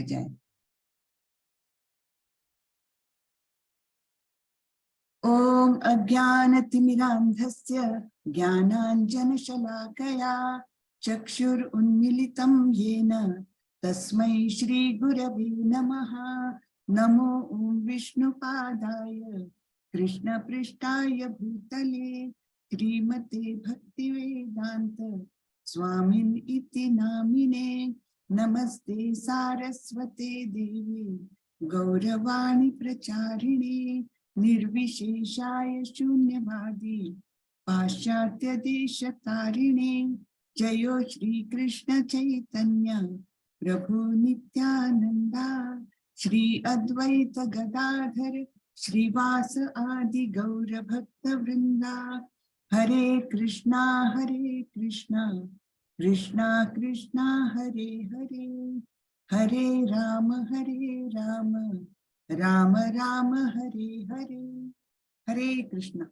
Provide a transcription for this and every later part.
जाए। ओम अज्ञानतिमिरान्धस्य ज्ञानाञ्जनशलाकया चक्षुरुन्मीलितं येन तस्मै श्रीगुरवे नमः। नमो ओम विष्णुपादाय कृष्णपृष्ठाय भूतले श्रीमते भक्तिवेदान्त स्वामिन् इति नामिने। नमस्ते सारस्वते देवी गौरवाणी प्रचारिणे निर्विशेषाय शून्यवादी पाश्चात्य देशतारिणे। जयो श्री कृष्ण चैतन्य प्रभु नित्यानंदा श्री अद्वैत गदाधर श्रीवास आदि गौर भक्त वृंदा। हरे कृष्णा कृष्णा कृष्णा हरे हरे, हरे राम राम राम हरे हरे। हरे कृष्णा।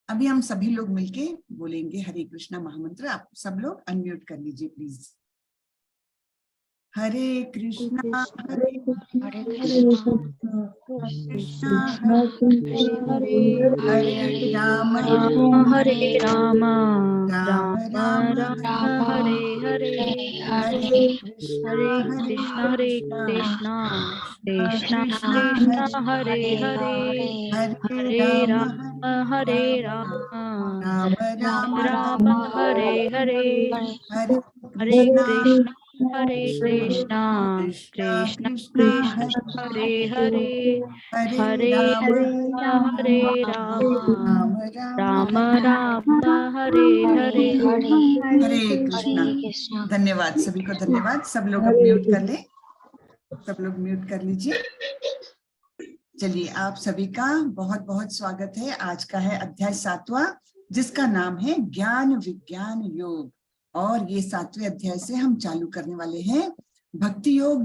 अभी हम सभी लोग मिलके बोलेंगे हरे कृष्णा महामंत्र। आप सब लोग अनम्यूट कर लीजिए प्लीज। हरे कृष्णा कृष्णा हरे हरे राम हरे राम राम राम हरे हरे, हरे हरे कृष्णा कृष्णा कृष्णा कृष्णा कृष्णा हरे हरे, हरे हरे राम राम राम राम हरे हरे, हरे हरे कृष्णा कृष्णा कृष्णा कृष्णा कृष्णा कृष्णा हरे हरे, हरे हरे राम हरे राम राम हरे हरे। हरे कृष्णा। धन्यवाद सभी को, धन्यवाद। सब लोग अब म्यूट कर ले, सब लोग म्यूट कर लीजिए। चलिए, आप सभी का बहुत बहुत स्वागत है। आज का है अध्याय 7वां, जिसका नाम है ज्ञान विज्ञान योग। और ये 7वें अध्याय से हम चालू करने वाले हैं भक्ति योग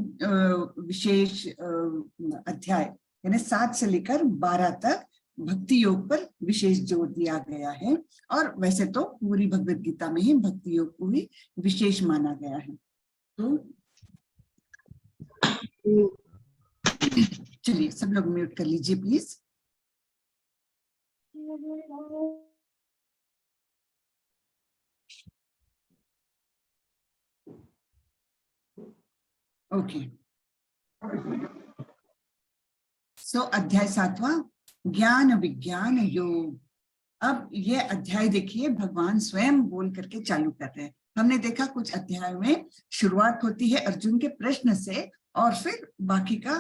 विशेष अध्याय, यानी 7 से लेकर 12 तक भक्ति योग पर विशेष जोर दिया गया है। और वैसे तो पूरी भगवत गीता में ही भक्ति योग को ही विशेष माना गया है। तो चलिए, सब लोग म्यूट कर लीजिए प्लीज। ओके। सो अध्याय 7वां ज्ञान विज्ञान योग। अब ये अध्याय देखिए, भगवान स्वयं बोल करके चालू कर रहे हैं। हमने देखा कुछ अध्याय में शुरुआत होती है अर्जुन के प्रश्न से, और फिर बाकी का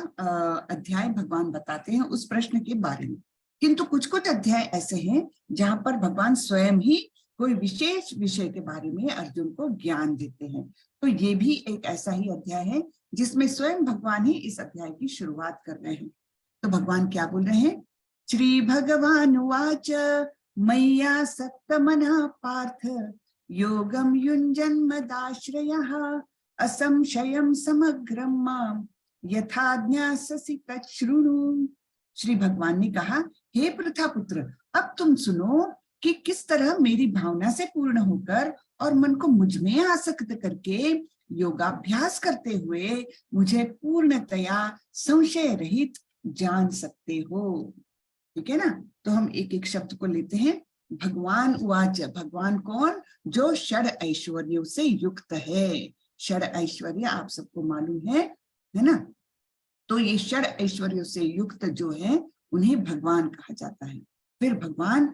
अध्याय भगवान बताते हैं उस प्रश्न के बारे में। किंतु कुछ कुछ अध्याय ऐसे हैं जहां पर भगवान स्वयं ही कोई विशेष विषय के बारे में अर्जुन को ज्ञान देते हैं। तो ये भी एक ऐसा ही अध्याय है जिसमें स्वयं भगवान ही इस अध्याय की शुरुआत कर रहे हैं। तो भगवान क्या बोल रहे हैं? श्री भगवान उवाच मय्यासक्तमनः पार्थ योगं युञ्जन्मदाश्रयः असंशयं समग्रं मां यथा ज्ञास्यसि तच्छृणु। श्री भगवान ने कहा, हे पृथा पुत्र, अब तुम सुनो कि किस तरह मेरी भावना से पूर्ण होकर और मन को मुझ में आसक्त करके योगाभ्यास करते हुए मुझे पूर्णतया संशय रहित जान सकते हो। ठीक है ना? तो हम एक एक शब्द को लेते हैं। भगवान उवाच, भगवान कौन? जो षड ऐश्वर्यों से युक्त है। षड ऐश्वर्य आप सबको मालूम है ना? तो ये षड ऐश्वर्यों से युक्त जो है उन्हें भगवान कहा जाता है। फिर भगवान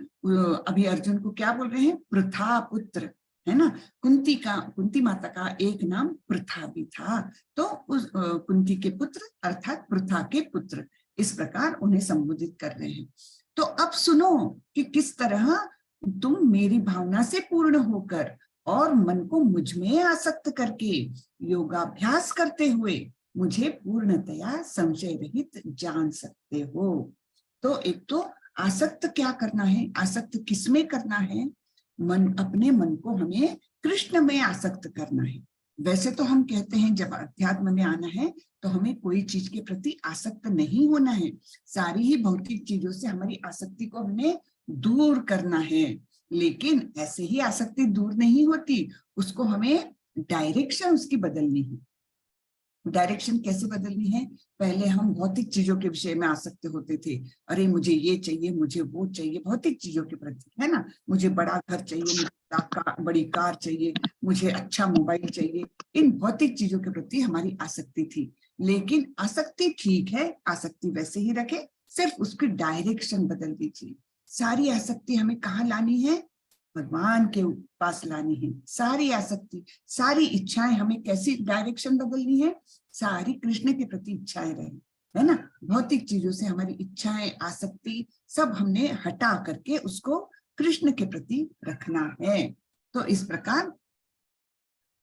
अभी अर्जुन को क्या बोल रहे हैं? पृथा पुत्र, है ना? कुंती माता का एक नाम पृथा भी था, तो उस कुंती के पुत्र अर्थात पृथा के पुत्र, इस प्रकार उन्हें संबोधित कर रहे हैं। तो अब सुनो कि किस तरह तुम मेरी भावना से पूर्ण होकर और मन को मुझ में आसक्त करके योगाभ्यास करते हुए मुझे पूर्णतया संशय रहित जान सकते हो। तो एक तो आसक्त क्या करना है, आसक्त किसमें करना है? मन, अपने मन को हमें कृष्ण में आसक्त करना है। वैसे तो हम कहते हैं जब अध्यात्म में आना है तो हमें कोई चीज के प्रति आसक्त नहीं होना है, सारी ही भौतिक चीजों से हमारी आसक्ति को हमें दूर करना है। लेकिन ऐसे ही आसक्ति दूर नहीं होती, उसको हमें डायरेक्शन उसकी बदलनी है। डायरेक्शन कैसे बदलनी है? पहले हम भौतिक चीजों के विषय में आसक्त होते थे, अरे मुझे ये चाहिए, मुझे वो चाहिए, भौतिक चीजों के प्रति, है ना, मुझे बड़ा घर चाहिए, मुझे बड़ी कार चाहिए, मुझे अच्छा मोबाइल चाहिए, इन भौतिक चीजों के प्रति हमारी आसक्ति थी। लेकिन आसक्ति ठीक है, आसक्ति वैसे ही रखे, सिर्फ उसकी डायरेक्शन बदल दीजिए। सारी आसक्ति हमें कहाँ लानी है? भगवान के पास लानी है। सारी आसक्ति, सारी इच्छाएं हमें कैसी डायरेक्शन बदलनी है? सारी कृष्ण के प्रति इच्छाएं रहे, है ना। भौतिक चीजों से हमारी इच्छाएं, आसक्ति सब हमने हटा करके उसको कृष्ण के प्रति रखना है। तो इस प्रकार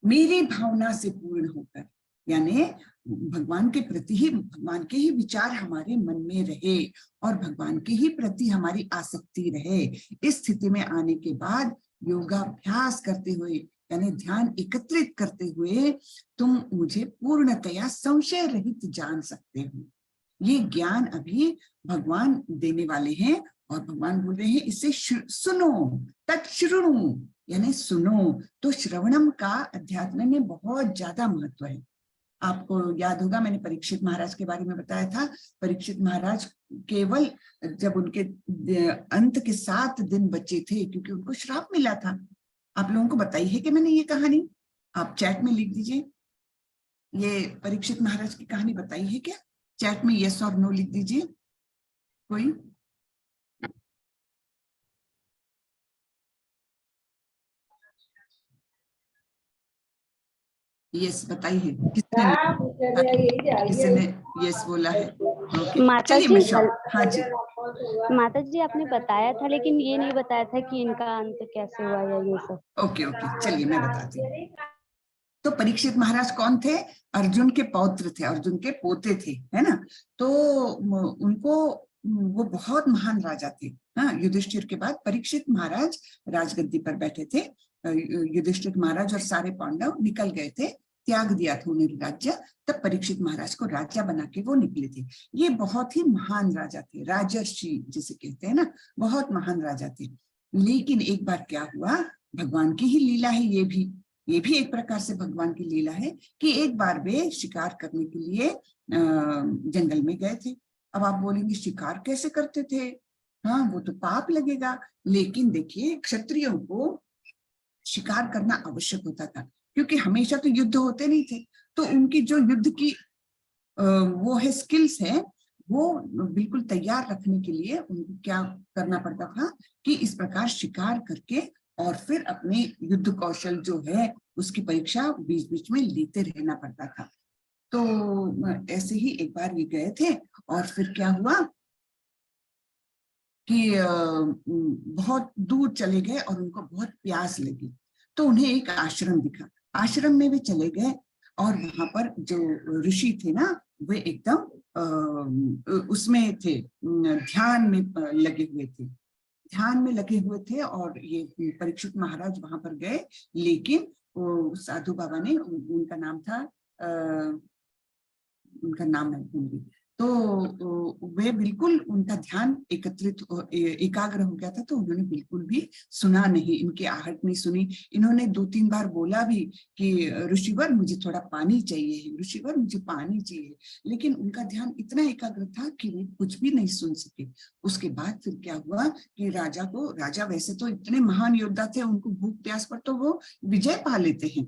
मेरी भावना से पूर्ण होकर, यानी भगवान के प्रति ही, भगवान के ही विचार हमारे मन में रहे और भगवान के ही प्रति हमारी आसक्ति रहे। इस स्थिति में आने के बाद योगाभ्यास करते हुए, यानी ध्यान एकत्रित करते हुए, तुम मुझे पूर्णतया संशय रहित जान सकते हो। ये ज्ञान अभी भगवान देने वाले हैं और भगवान बोल रहे हैं इसे सुनो, तत्श्रुणु, यानी सुनो। तो श्रवणम का अध्यात्म में बहुत ज्यादा महत्व है। आपको याद होगा मैंने परीक्षित महाराज के बारे में बताया था। परीक्षित महाराज केवल जब उनके अंत के 7 दिन बचे थे, क्योंकि उनको श्राप मिला था। आप लोगों को बताई है कि मैंने ये कहानी? आप चैट में लिख दीजिए, ये परीक्षित महाराज की कहानी बताई है क्या? चैट में यस और नो लिख दीजिए कोई। यस बताइए, किसी ने यस बोला है? माता जी, हाँ जी माता जी आपने बताया था, लेकिन ये नहीं बताया था कि इनका अंत कैसे हुआ या ये सब। ओके, चलिए मैं बताती हूँ। तो परीक्षित महाराज कौन थे? अर्जुन के पौत्र थे, अर्जुन के पोते थे, है ना। तो उनको, वो बहुत महान राजा थे। हाँ, युधिष्ठिर के बाद परीक्षित महाराज राजगद्दी पर बैठे थे। युधिष्ठिर महाराज और सारे पांडव निकल गए थे, त्याग दिया था उन्हें राज्य। तब परीक्षित महाराज को राजा बना के वो निकले थे। ये बहुत ही महान राजा थे, राजर्षि जिसे कहते हैं ना, बहुत महान राजा थे। लेकिन एक बार क्या हुआ, भगवान की ही लीला है ये भी एक प्रकार से भगवान की लीला है कि एक बार वे शिकार करने के लिए जंगल में गए थे। अब आप बोलेंगे शिकार कैसे करते थे? हाँ, वो तो पाप लगेगा। लेकिन देखिए, क्षत्रियों को शिकार करना आवश्यक होता था, क्योंकि हमेशा तो युद्ध होते नहीं थे। तो उनकी जो युद्ध की वो है स्किल्स है, वो बिल्कुल तैयार रखने के लिए उनको क्या करना पड़ता था कि इस प्रकार शिकार करके और फिर अपने युद्ध कौशल जो है उसकी परीक्षा बीच बीच में लेते रहना पड़ता था। तो ऐसे ही एक बार ये गए थे और फिर क्या हुआ कि बहुत दूर चले गए और उनको बहुत प्यास लगी। तो उन्हें एक आश्रम दिखा, आश्रम में वे चले गए और वहां पर जो ऋषि थे ना, वे एकदम उसमें थे, ध्यान में लगे हुए थे। और ये परीक्षित महाराज वहां पर गए, लेकिन वो साधु बाबा ने, उनका नाम था, उनका नाम मैं भूल गई। तो वे बिल्कुल, उनका ध्यान एकाग्र हो गया था, तो उन्होंने बिल्कुल भी सुना नहीं, इनकी आहट नहीं सुनी। इन्होंने 2-3 बार बोला भी कि ऋषिवर मुझे थोड़ा पानी चाहिए, ऋषिवर मुझे पानी चाहिए, लेकिन उनका ध्यान इतना एकाग्र था कि वे कुछ भी नहीं सुन सके। उसके बाद फिर क्या हुआ कि राजा वैसे तो इतने महान योद्धा थे, उनको भूख प्यास पर तो वो विजय पा लेते हैं,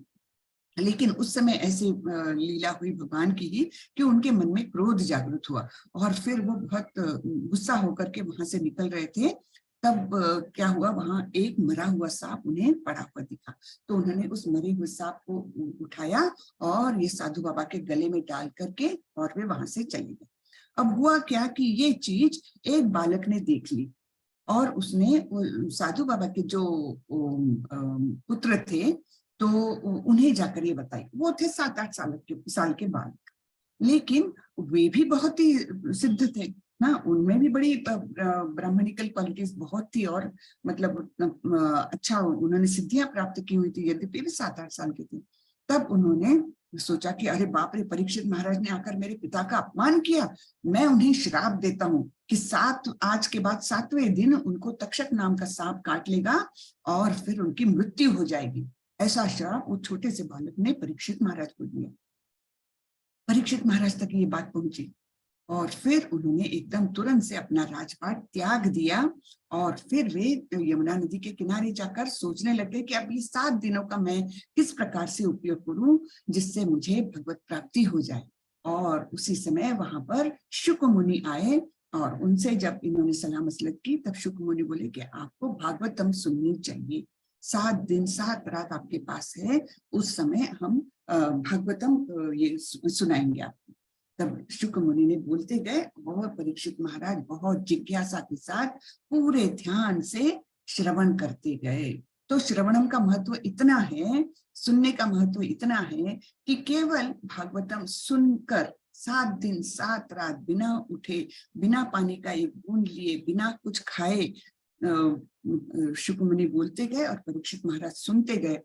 लेकिन उस समय ऐसी लीला हुई भगवान की ही कि उनके मन में क्रोध जागृत हुआ और फिर वो बहुत गुस्सा होकर के वहां से निकल रहे थे। तब क्या हुआ, वहां एक मरा हुआ सांप उन्हें पड़ा हुआ दिखा। तो उन्होंने उस मरे हुए सांप को उठाया और ये साधु बाबा के गले में डाल करके और वे वहां से चले गए। अब हुआ क्या कि ये चीज एक बालक ने देख ली और उसने साधु बाबा के जो पुत्र थे, तो उन्हें जाकर ये बताई। वो थे 7-8 साल के बालक, लेकिन वे भी बहुत ही सिद्ध थे ना, उनमें भी बड़ी ब्राह्मणिकल क्वालिटीज बहुत थी और मतलब अच्छा उन्होंने सिद्धियां प्राप्त की हुई थी, यद्यपि भी 7-8 साल के थे। तब उन्होंने सोचा कि अरे बाप रे, परीक्षित महाराज ने आकर मेरे पिता का अपमान किया, मैं उन्हें श्राप देता हूँ कि आज के बाद 7वें दिन उनको तक्षक नाम का सांप काट लेगा और फिर उनकी मृत्यु हो जाएगी। ऐसा श्राप वो छोटे से बालक ने परीक्षित महाराज को दिया। परीक्षित महाराज तक ये बात पहुंची और फिर उन्होंने एकदम तुरंत से अपना राजपाट त्याग दिया और फिर वे यमुना नदी के किनारे जाकर सोचने लगे कि अब ये 7 दिनों का मैं किस प्रकार से उपयोग करूं जिससे मुझे भगवत प्राप्ति हो जाए। और उसी समय वहां पर शुक मुनि आए और उनसे जब इन्होंने सलाह मसलत की तब शुक मुनि बोले कि आपको भागवतम सुननी चाहिए, 7 दिन 7 रात आपके पास है, उस समय हम भागवतम ये सुनाएंगे आपको। तब शुक मुनि ने बोलते गए और परीक्षित महाराज बहुत जिज्ञासा के साथ पूरे ध्यान से श्रवण करते गए। तो श्रवणम का महत्व इतना है, सुनने का महत्व इतना है कि केवल भागवतम सुनकर 7 दिन 7 रात बिना उठे, बिना पानी का एक बूंद लिए, बिना कुछ खाए शुक मुनि बोलते गए और परीक्षित महाराज सुनते गए।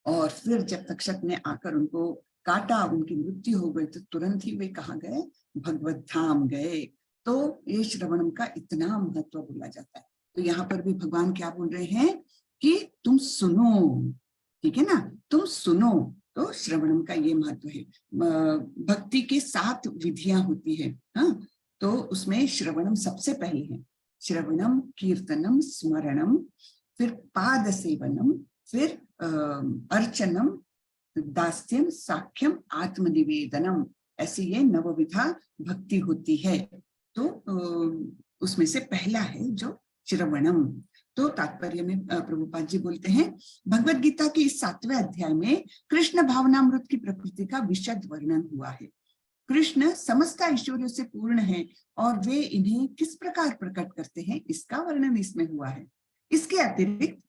और फिर जब तक्षक ने आकर उनको काटा, उनकी मृत्यु हो गई, तो तुरंत ही वे कहाँ गए, भगवत धाम गए। तो ये श्रवणम का इतना महत्व बोला जाता है। तो यहाँ पर भी भगवान क्या बोल रहे हैं कि तुम सुनो, ठीक है ना, तुम सुनो। तो श्रवणम का ये महत्व है। भक्ति के 7 विधियां होती है, हाँ, तो उसमें श्रवणम सबसे पहले है। श्रवणम, कीर्तनम, स्मरणम, फिर पाद सेवनम, फिर अर्चनम, दास्यम, साख्यम, आत्मनिवेदनम, ऐसी ये नवविधा भक्ति होती है। तो उसमें से पहला है जो श्रवणम। तो तात्पर्य में प्रभुपाद जी बोलते हैं, भगवत गीता के इस 7वें अध्याय में कृष्ण भावनामृत की प्रकृति का विशद वर्णन हुआ है। कृष्ण समस्त ऐश्वर्यों से पूर्ण है और वे इन्हें किस प्रकार प्रकट करते हैं, इसका वर्णन इसमें हुआ है। इसके अतिरिक्त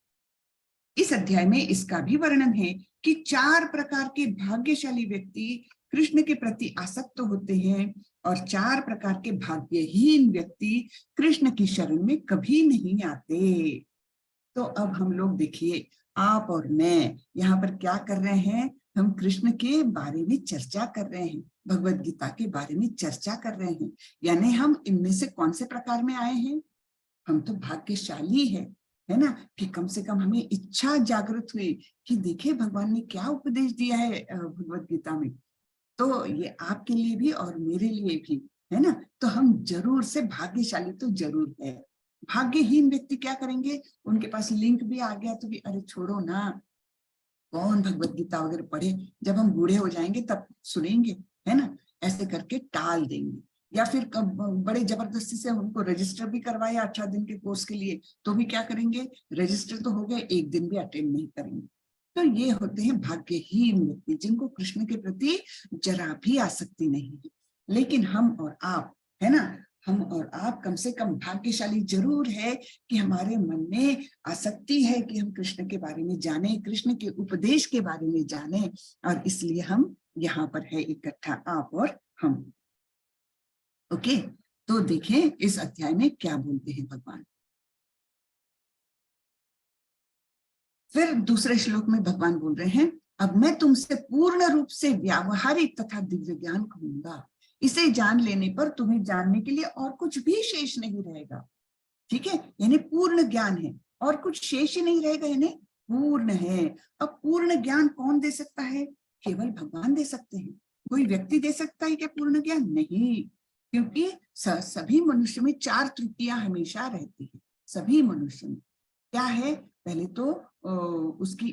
इस अध्याय में इसका भी वर्णन है कि 4 प्रकार के भाग्यशाली व्यक्ति कृष्ण के प्रति आसक्त होते हैं और 4 प्रकार के भाग्यहीन व्यक्ति कृष्ण की शरण में कभी नहीं आते। तो अब हम लोग देखिए, आप और मैं यहाँ पर क्या कर रहे हैं, हम कृष्ण के बारे में चर्चा कर रहे हैं, भगवत गीता के बारे में चर्चा कर रहे हैं। यानी हम इनमें से कौन से प्रकार में आए हैं, हम तो भाग्यशाली है ना, कि कम से कम हमें इच्छा जागृत हुई कि देखिए भगवान ने क्या उपदेश दिया है भगवत गीता में। तो ये आपके लिए भी और मेरे लिए भी है ना। तो हम जरूर से भाग्यशाली तो जरूर है। भाग्यहीन व्यक्ति क्या करेंगे, उनके पास लिंक भी आ गया तो भी अरे छोड़ो ना, कौन भगवत गीता वगैरह पढ़े, जब हम बूढ़े हो जाएंगे तब सुनेंगे, है ना, ऐसे करके टाल देंगे। या फिर बड़े जबरदस्ती से उनको रजिस्टर भी करवाया 18 दिन के कोर्स के लिए, तो भी क्या करेंगे, रजिस्टर तो हो गए, 1 दिन भी अटेंड नहीं करेंगे। तो ये होते हैं भाग्यहीन व्यक्ति, जिनको कृष्ण के प्रति जरा भी आसक्ति नहीं है। लेकिन हम और आप, है ना, हम और आप कम से कम भाग्यशाली जरूर है कि हमारे मन में आसक्ति है कि हम कृष्ण के बारे में जाने, कृष्ण के उपदेश के बारे में जाने, और इसलिए हम यहाँ पर है इकट्ठा, आप और हम। ओके, तो देखें इस अध्याय में क्या बोलते हैं भगवान। फिर दूसरे श्लोक में भगवान बोल रहे हैं, अब मैं तुमसे पूर्ण रूप से व्यावहारिक तथा दिव्य ज्ञान कहूंगा, इसे जान लेने पर तुम्हें जानने के लिए और कुछ भी शेष नहीं रहेगा। ठीक है, यानी पूर्ण ज्ञान है और कुछ शेष ही नहीं रहेगा, यानी पूर्ण है। अब पूर्ण ज्ञान कौन दे सकता है, केवल भगवान दे सकते हैं। कोई व्यक्ति दे सकता है क्या पूर्ण ज्ञान? नहीं, क्योंकि सभी मनुष्य में 4 त्रुटियां हमेशा रहती है। सभी मनुष्य में क्या है, पहले तो उसकी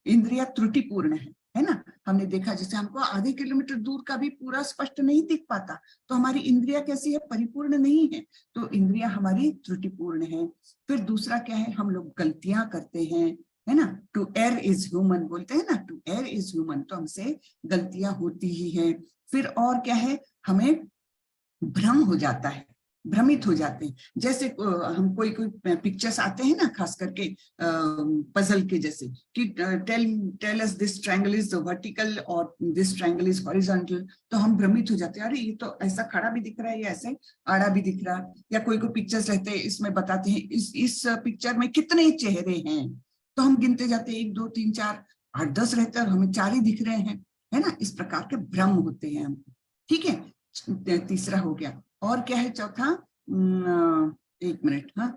इंद्रिया त्रुटिपूर्ण है ना। हमने देखा जैसे हमको आधे किलोमीटर दूर का भी पूरा स्पष्ट नहीं दिख पाता, तो हमारी इंद्रिया कैसी है, परिपूर्ण नहीं है, तो इंद्रिया हमारी त्रुटिपूर्ण है। फिर दूसरा क्या है, हम लोग गलतियां करते हैं, है ना, टू एयर इज ह्यूमन बोलते हैं ना, टू एयर इज ह्यूमन, तो हमसे गलतियां होती ही है। फिर और क्या है, हमें भ्रम हो जाता है, भ्रमित हो जाते हैं। जैसे हम कोई पिक्चर्स आते हैं ना, खास करके पजल के जैसे कि tell us this triangle is vertical और दिस ट्रायंगल इज हॉरिजॉन्टल, तो हम भ्रमित हो जाते हैं, अरे ये तो ऐसा खड़ा भी दिख रहा है, या ऐसे आड़ा भी दिख रहा है। या कोई पिक्चर्स रहते हैं, इसमें बताते हैं इस पिक्चर में कितने चेहरे हैं, तो हम गिनते जाते हैं 1 2 3 4 8 10 रहते हैं और हमें 4 ही दिख रहे हैं, है ना। इस प्रकार के भ्रम होते हैं हमको। ठीक है, तीसरा हो गया। और क्या है चौथा, 1 मिनट, हाँ,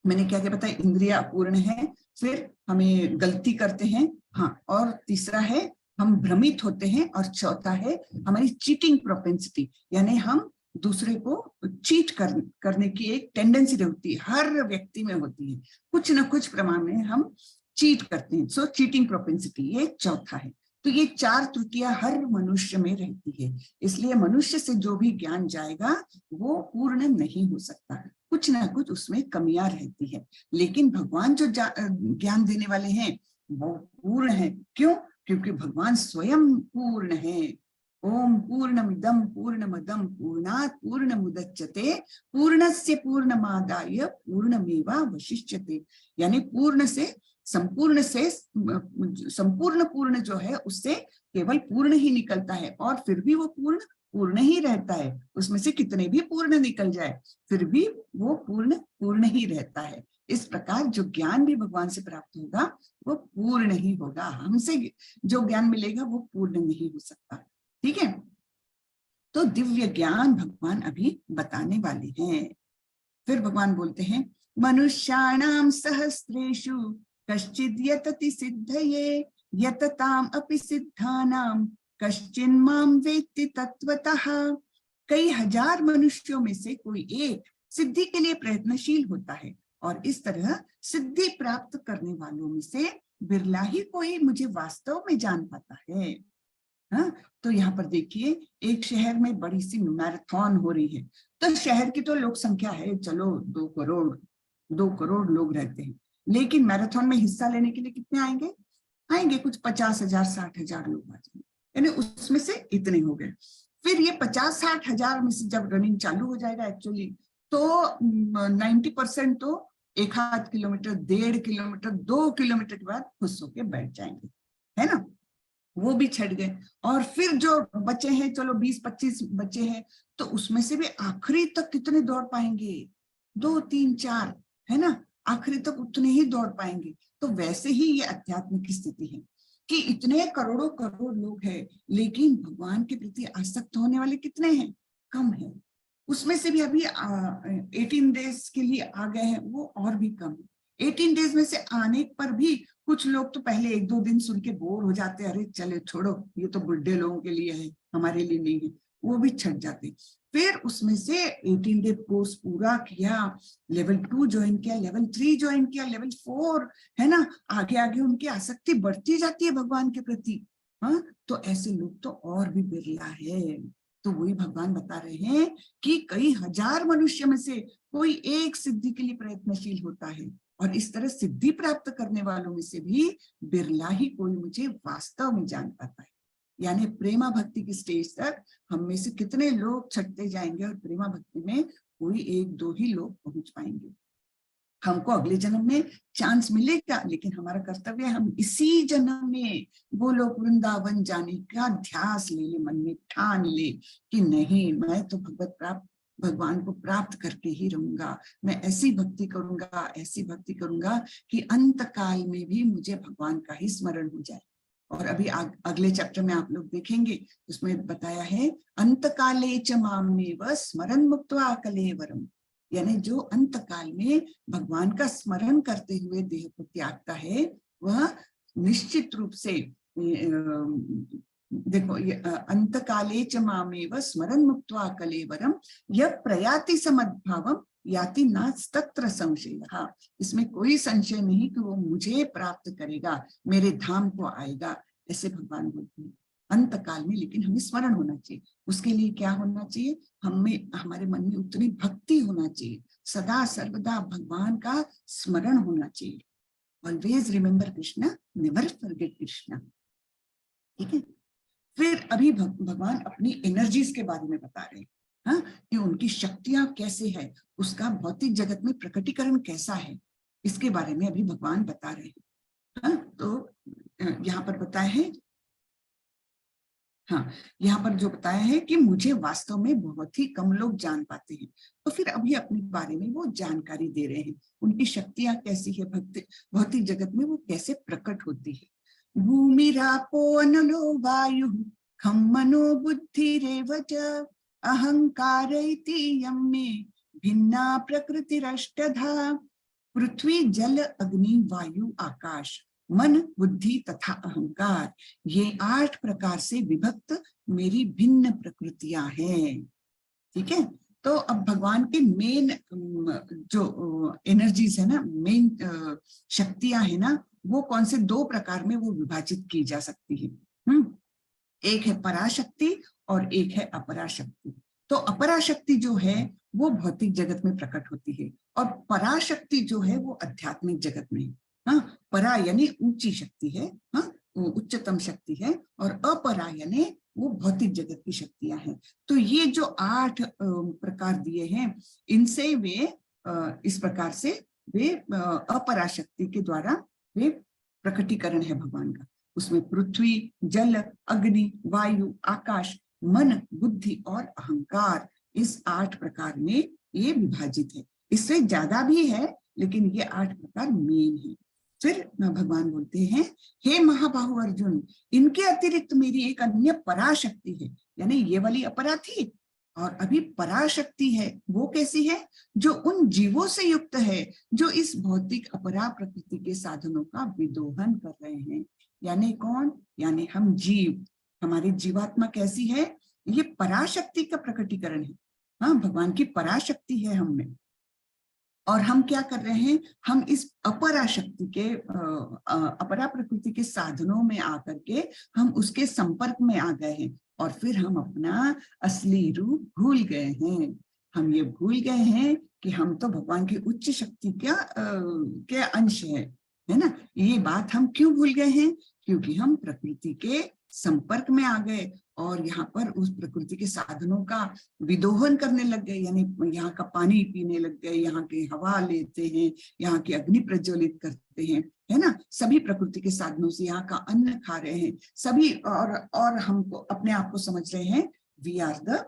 मैंने क्या क्या बताया, इंद्रिया अपूर्ण है, फिर हमें गलती करते हैं, हाँ, और तीसरा है हम भ्रमित होते हैं, और चौथा है हमारी चीटिंग प्रोपेंसिटी, यानी हम दूसरे को चीट करने की एक टेंडेंसी होती है, हर व्यक्ति में होती है, कुछ न कुछ प्रमाण में हम चीट करते हैं। सो चीटिंग प्रोपेंसिटी ये चौथा है। तो ये 4 त्रुटियां हर मनुष्य में रहती है, इसलिए मनुष्य से जो भी ज्ञान जाएगा वो पूर्ण नहीं हो सकता, कुछ ना कुछ उसमें कमियां रहती है। लेकिन भगवान जो ज्ञान देने वाले हैं वो पूर्ण है। क्यों? क्योंकि भगवान स्वयं पूर्ण है। ओम पूर्णमिदं पूर्णमदं पूर्णात् पूर्णमुदच्यते पूर्णस्य पूर्णमादाय पूर्णमेवावशिष्यते, यानी पूर्ण से संपूर्ण पूर्ण जो है उससे केवल पूर्ण ही निकलता है, और फिर भी वो पूर्ण ही रहता है। उसमें से कितने भी पूर्ण निकल जाए फिर भी वो पूर्ण ही रहता है। इस प्रकार जो ज्ञान भी भगवान से प्राप्त होगा वो पूर्ण ही होगा, हमसे जो ज्ञान मिलेगा वो पूर्ण नहीं हो सकता। ठीक है, तो दिव्य ज्ञान भगवान अभी बताने वाले हैं। फिर भगवान बोलते हैं, मनुष्याणाम सहस्रेषु कश्चिद् यतति सिद्धये यतताम अपि सिद्धानाम कश्चिन् माम वेत्ति तत्वतः। कई हजार मनुष्यों में से कोई एक सिद्धि के लिए प्रयत्नशील होता है, और इस तरह सिद्धि प्राप्त करने वालों में से बिरला ही कोई मुझे वास्तव में जान पाता है। हाँ, तो यहाँ पर देखिए, एक शहर में बड़ी सी मैराथन हो रही है। तो शहर की तो लोक संख्या है, चलो 2 करोड़ लोग रहते हैं, लेकिन मैराथन में हिस्सा लेने के लिए कितने आएंगे कुछ 50,000 60,000 लोग आ जाएंगे, यानी उसमें से इतने हो गए। फिर ये 50-60 हजार में से जब रनिंग चालू हो जाएगा एक्चुअली, तो 90% तो 1-1.5 किलोमीटर 1.5 किलोमीटर 2 किलोमीटर के बाद खुश होके बैठ जाएंगे, है ना, वो भी छट गए। और फिर जो बच्चे हैं, चलो 20-25 बच्चे हैं, तो उसमें से भी आखिरी तक कितने दौड़ पाएंगे? 2, 3, 4, है ना, आखिरी तक उतने ही दौड़ पाएंगे। तो वैसे ही ये अध्यात्म की स्थिति है कि इतने करोड़ों करोड़ लोग हैं, लेकिन भगवान के प्रति आसक्त होने वाले कितने हैं? कम है। उसमें से भी अभी 18 डेज के लिए आ गए हैं, वो और भी कम है। 18 डेज में से आने पर भी कुछ लोग तो पहले 1-2 दिन सुन के बोर हो जाते, अरे चले छोड़ो, ये तो बुढ़े लोगों के लिए है, हमारे लिए नहीं है, वो भी छट जाते। फिर उसमें से 18 डे कोर्स पूरा किया, लेवल 2 ज्वाइन किया, लेवल 3 ज्वाइन किया, लेवल 4, है ना, आगे आगे उनकी आसक्ति बढ़ती जाती है भगवान के प्रति। हाँ, तो ऐसे लोग तो और भी बिरला है। तो वही भगवान बता रहे हैं कि कई हजार मनुष्य में से कोई एक सिद्धि के लिए प्रयत्नशील होता है, और इस तरह सिद्धि प्राप्त करने वालों में से भी बिरला ही कोई मुझे वास्तव में जान पाता है। यानी प्रेमा भक्ति की स्टेज तक हम में से कितने लोग छटते जाएंगे, और प्रेमा भक्ति में कोई 1-2 ही लोग पहुंच पाएंगे। हमको अगले जन्म में चांस मिलेगा, लेकिन हमारा कर्तव्य है हम इसी जन्म में गोलोक वृंदावन जाने का ध्यास ले ले, मन में ठान ले कि नहीं, मैं तो भगवान को प्राप्त करके ही रहूंगा। मैं ऐसी भक्ति करूंगा कि अंत काल में भी मुझे भगवान का ही स्मरण हो जाए। और अभी अगले चैप्टर में आप लोग देखेंगे, उसमें बताया है, अंत काले च मामेव स्मरन् मुक्त्वा कलेवरम, यानी जो अंत काल में भगवान का स्मरण करते हुए देह को त्यागता है, वह निश्चित रूप से देखो, ये अंत काले च मामेव स्मरन् मुक्त्वा कलेवरम यः प्रयाति समद्भावम याति नास्तत्र संशयः। इसमें कोई संशय नहीं कि वो मुझे प्राप्त करेगा, मेरे धाम को आएगा, ऐसे भगवान बोलते हैं अंत काल में। लेकिन हमें स्मरण होना चाहिए। उसके लिए क्या होना चाहिए? हमें, हमारे मन में उतनी भक्ति होना चाहिए, सदा सर्वदा भगवान का स्मरण होना चाहिए। Always remember Krishna, never forget Krishna. ठीक है, फिर अभी भगवान अपनी एनर्जीज के बारे में बता रहे हैं, हाँ, कि उनकी शक्तियां कैसे है, उसका भौतिक जगत में प्रकटीकरण कैसा है, इसके बारे में अभी भगवान बता रहे हैं। हाँ, तो यहाँ पर बताया है, हाँ, यहाँ पर जो बताया है कि मुझे वास्तव में बहुत ही कम लोग जान पाते हैं। तो फिर अभी अपने बारे में वो जानकारी दे रहे हैं, उनकी शक्तियां कैसी है, भौतिक जगत में वो कैसे प्रकट होती है। भूमिरापो अनलो वायु खम मनो बुद्धिरेव च अहंकार इति यं मे भिन्ना प्रकृतिरष्टधा। पृथ्वी, जल, अग्नि, वायु, आकाश, मन, बुद्धि तथा अहंकार, ये 8 प्रकार से विभक्त मेरी भिन्न प्रकृतियां हैं। ठीक है, तो अब भगवान के मेन जो एनर्जीज है ना, मेन शक्तियां है ना, वो कौन से 2 प्रकार में वो विभाजित की जा सकती है। एक है पराशक्ति और एक है अपराशक्ति। तो अपराशक्ति जो है वो भौतिक जगत में प्रकट होती है और पराशक्ति जो है वो आध्यात्मिक जगत में है। हाँ, परा यानी ऊंची शक्ति है, हाँ, वो उच्चतम शक्ति है, और अपरा यानी वो भौतिक जगत की शक्तियां हैं। तो ये जो 8 प्रकार दिए हैं, इनसे वे इस प्रकार से वे अपराशक्ति के द्वारा वे प्रकटीकरण है भगवान का। उसमें पृथ्वी, जल, अग्नि, वायु, आकाश, मन, बुद्धि और अहंकार, इस 8 प्रकार में ये विभाजित है। इससे ज्यादा भी है, लेकिन ये 8 प्रकार मेन है। फिर भगवान बोलते हैं, हे महाबाहु अर्जुन, इनके अतिरिक्त मेरी एक अन्य पराशक्ति है, यानी ये वाली अपरा थी और अभी पराशक्ति है। वो कैसी है? जो उन जीवों से युक्त है जो इस भौतिक अपरा प्रकृति के साधनों का विदोहन कर रहे हैं। यानी कौन? यानी हम जीव, हमारी जीवात्मा कैसी है? ये पराशक्ति का प्रकटीकरण है। हाँ, भगवान की पराशक्ति है हम में, और हम क्या कर रहे हैं? हम इस अपराशक्ति के अपरा प्रकृति के साधनों में आकर के हम उसके संपर्क में आ गए हैं, और फिर हम अपना असली रूप भूल गए हैं। हम ये भूल गए हैं कि हम तो भगवान की उच्च शक्ति के अंश है ना। ये बात हम क्यों भूल गए हैं? क्योंकि हम प्रकृति के संपर्क में आ गए और यहाँ पर उस प्रकृति के साधनों का विदोहन करने लग गए, यानी यहाँ का पानी पीने लग गए, यहाँ की हवा लेते हैं, यहाँ की अग्नि प्रज्वलित करते हैं, है ना। सभी प्रकृति के साधनों से यहाँ का अन्न खा रहे हैं सभी, और हमको अपने आप को समझ रहे हैं वी आर द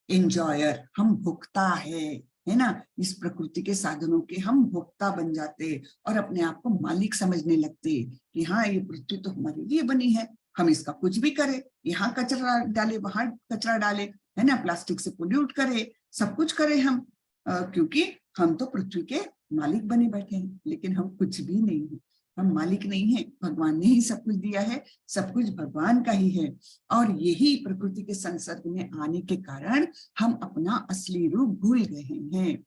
एंजॉयर, हम भुगता है ना। इस प्रकृति के साधनों के हम भोक्ता बन जाते और अपने आप को मालिक समझने लगते कि हाँ, ये पृथ्वी तो हमारे लिए बनी है, हम इसका कुछ भी करें, यहाँ कचरा डाले, वहां कचरा डाले, है ना, प्लास्टिक से पोल्यूट करे, सब कुछ करें हम, क्योंकि हम तो पृथ्वी के मालिक बने बैठे हैं। लेकिन हम कुछ भी नहीं है, हम मालिक नहीं है, भगवान ने ही सब कुछ दिया है, सब कुछ भगवान का ही है। और यही प्रकृति के संसर्ग में आने के कारण हम अपना असली रूप भूल गए हैं।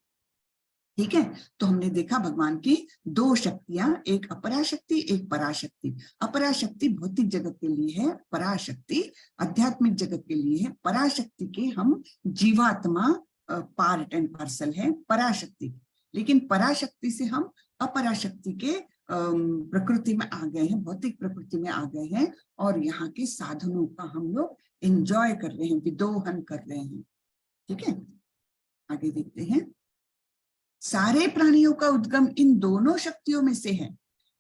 ठीक है, तो हमने देखा भगवान की 2 शक्तियां, एक अपराशक्ति, एक पराशक्ति। अपराशक्ति भौतिक जगत के लिए है, पराशक्ति आध्यात्मिक जगत के लिए है। पराशक्ति के हम जीवात्मा पार्ट एंड पार्सल है पराशक्ति, लेकिन पराशक्ति से हम अपराशक्ति के प्रकृति में आ गए हैं, भौतिक प्रकृति में आ गए हैं, और यहाँ के साधनों का हम लोग एंजॉय कर रहे हैं, विदोहन कर रहे हैं। ठीक है, आगे देखते हैं। सारे प्राणियों का उद्गम इन दोनों शक्तियों में से है।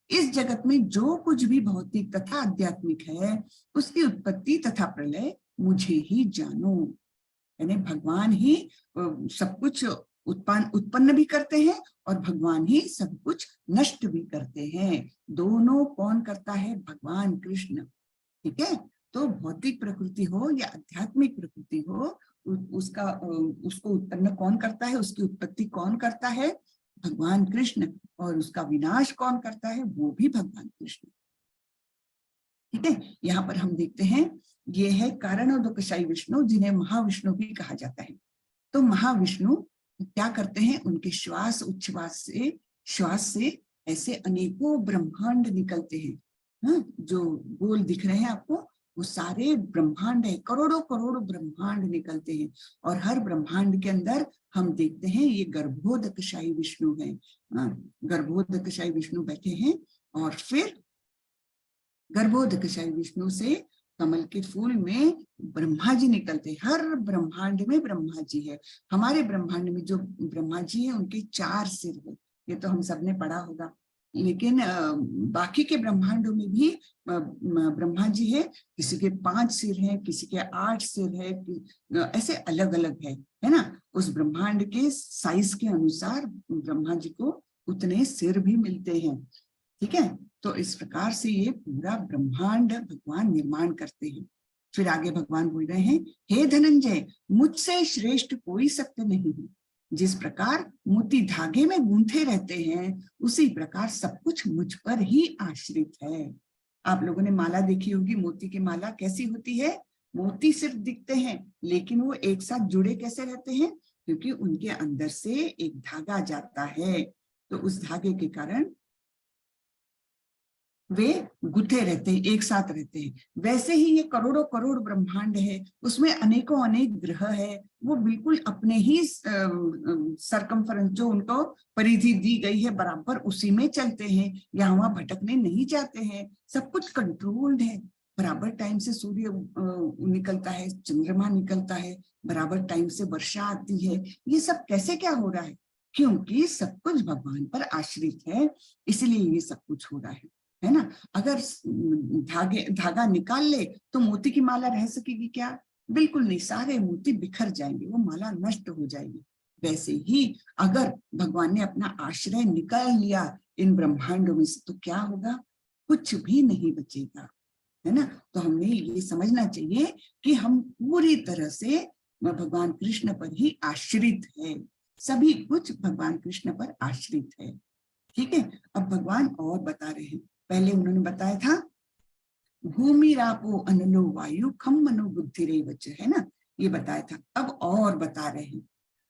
इस जगत में जो कुछ भी भौतिक तथा आध्यात्मिक है, उसकी उत्पत्ति तथा प्रलय मुझे ही जानो। यानी भगवान ही सब कुछ उत्पन्न भी करते हैं और भगवान ही सब कुछ नष्ट भी करते हैं। दोनों कौन करता है? भगवान कृष्ण। ठीक है, तो भौतिक प्रकृति हो या आध्यात्मिक प्रकृति हो, उसको उत्पन्न कौन करता है, उसकी उत्पत्ति कौन करता है? भगवान कृष्ण। और उसका विनाश कौन करता है? वो भी भगवान कृष्ण। ठीक है, यहाँ पर हम देखते हैं ये है कारणोदकशायी विष्णु, जिन्हें महाविष्णु भी कहा जाता है। तो महाविष्णु क्या करते हैं? उनके श्वास श्वास से ऐसे अनेकों ब्रह्मांड निकलते हैं। हाँ, जो गोल दिख रहे हैं आपको, वो सारे ब्रह्मांड है, करोड़ों करोड़ ब्रह्मांड निकलते हैं, और हर ब्रह्मांड के अंदर हम देखते हैं ये गर्भोदकशायी विष्णु है। गर्भोदकशायी विष्णु बैठे हैं, और फिर गर्भोदकशायी विष्णु से कमल के फूल में ब्रह्मा जी निकलते हैं। हर ब्रह्मांड में ब्रह्मा जी है। हमारे ब्रह्मांड में जो ब्रह्मा जी है उनके 4 सिर है, ये तो हम सबने पढ़ा होगा। लेकिन बाकी के ब्रह्मांडों में भी ब्रह्मा जी है, किसी के 5 सिर हैं, किसी के 8 सिर है, ऐसे अलग अलग है ना। उस ब्रह्मांड के साइज के अनुसार ब्रह्मा जी को उतने सिर भी मिलते हैं। ठीक है, तो इस प्रकार से ये पूरा ब्रह्मांड भगवान निर्माण करते हैं। फिर आगे भगवान बोल रहे हैं, हे धनंजय, मुझसे श्रेष्ठ कोई सत्य नहीं है। जिस प्रकार मोती धागे में गूंथे रहते हैं उसी प्रकार सब कुछ मुझ पर ही आश्रित है। आप लोगों ने माला देखी होगी, मोती की माला कैसी होती है? मोती सिर्फ दिखते हैं लेकिन वो एक साथ जुड़े कैसे रहते हैं? क्योंकि उनके अंदर से एक धागा जाता है, तो उस धागे के कारण वे गुथे रहते हैं, एक साथ रहते हैं। वैसे ही ये करोड़ों करोड़ ब्रह्मांड है, उसमें अनेकों अनेक ग्रह है, वो बिल्कुल अपने ही सरकमफरेंस जो उनको परिधि दी गई है बराबर उसी में चलते हैं, यहाँ वहां भटकने नहीं चाहते हैं। सब कुछ कंट्रोल्ड है, बराबर टाइम से सूर्य निकलता है, चंद्रमा निकलता है, बराबर टाइम से वर्षा आती है। ये सब कैसे क्या हो रहा है? क्योंकि सब कुछ भगवान पर आश्रित है, इसलिए ये सब कुछ हो रहा है ना। अगर धागा निकाल ले तो मोती की माला रह सकेगी क्या? बिल्कुल नहीं, सारे मोती बिखर जाएंगे, वो माला नष्ट हो जाएगी। वैसे ही अगर भगवान ने अपना आश्रय निकाल लिया इन ब्रह्मांडों में से तो क्या होगा? कुछ भी नहीं बचेगा, है ना। तो हमें ये समझना चाहिए कि हम पूरी तरह से भगवान कृष्ण पर ही आश्रित है, सभी कुछ भगवान कृष्ण पर आश्रित है। ठीक है, अब भगवान और बता रहे हैं। पहले उन्होंने बताया था भूमि रापो अनलो वायु खम मनो बुद्धि रेवच, है ना, ये बताया था। अब और बता रहे हैं,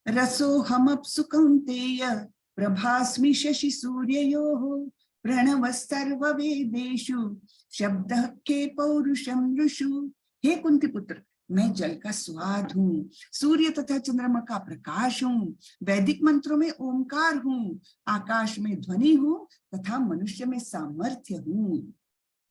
रसो हम सुकौन्तेय प्रभास्मि शशि सूर्ययोः प्रणव सर्व वेदेषु शब्द के पौरुषम ऋषु। हे कुंती पुत्र, मैं जल का स्वाद हूँ, सूर्य तथा चंद्रमा का प्रकाश हूँ, वैदिक मंत्रों में ओंकार हूँ, आकाश में ध्वनि हूँ तथा मनुष्य में सामर्थ्य हूँ।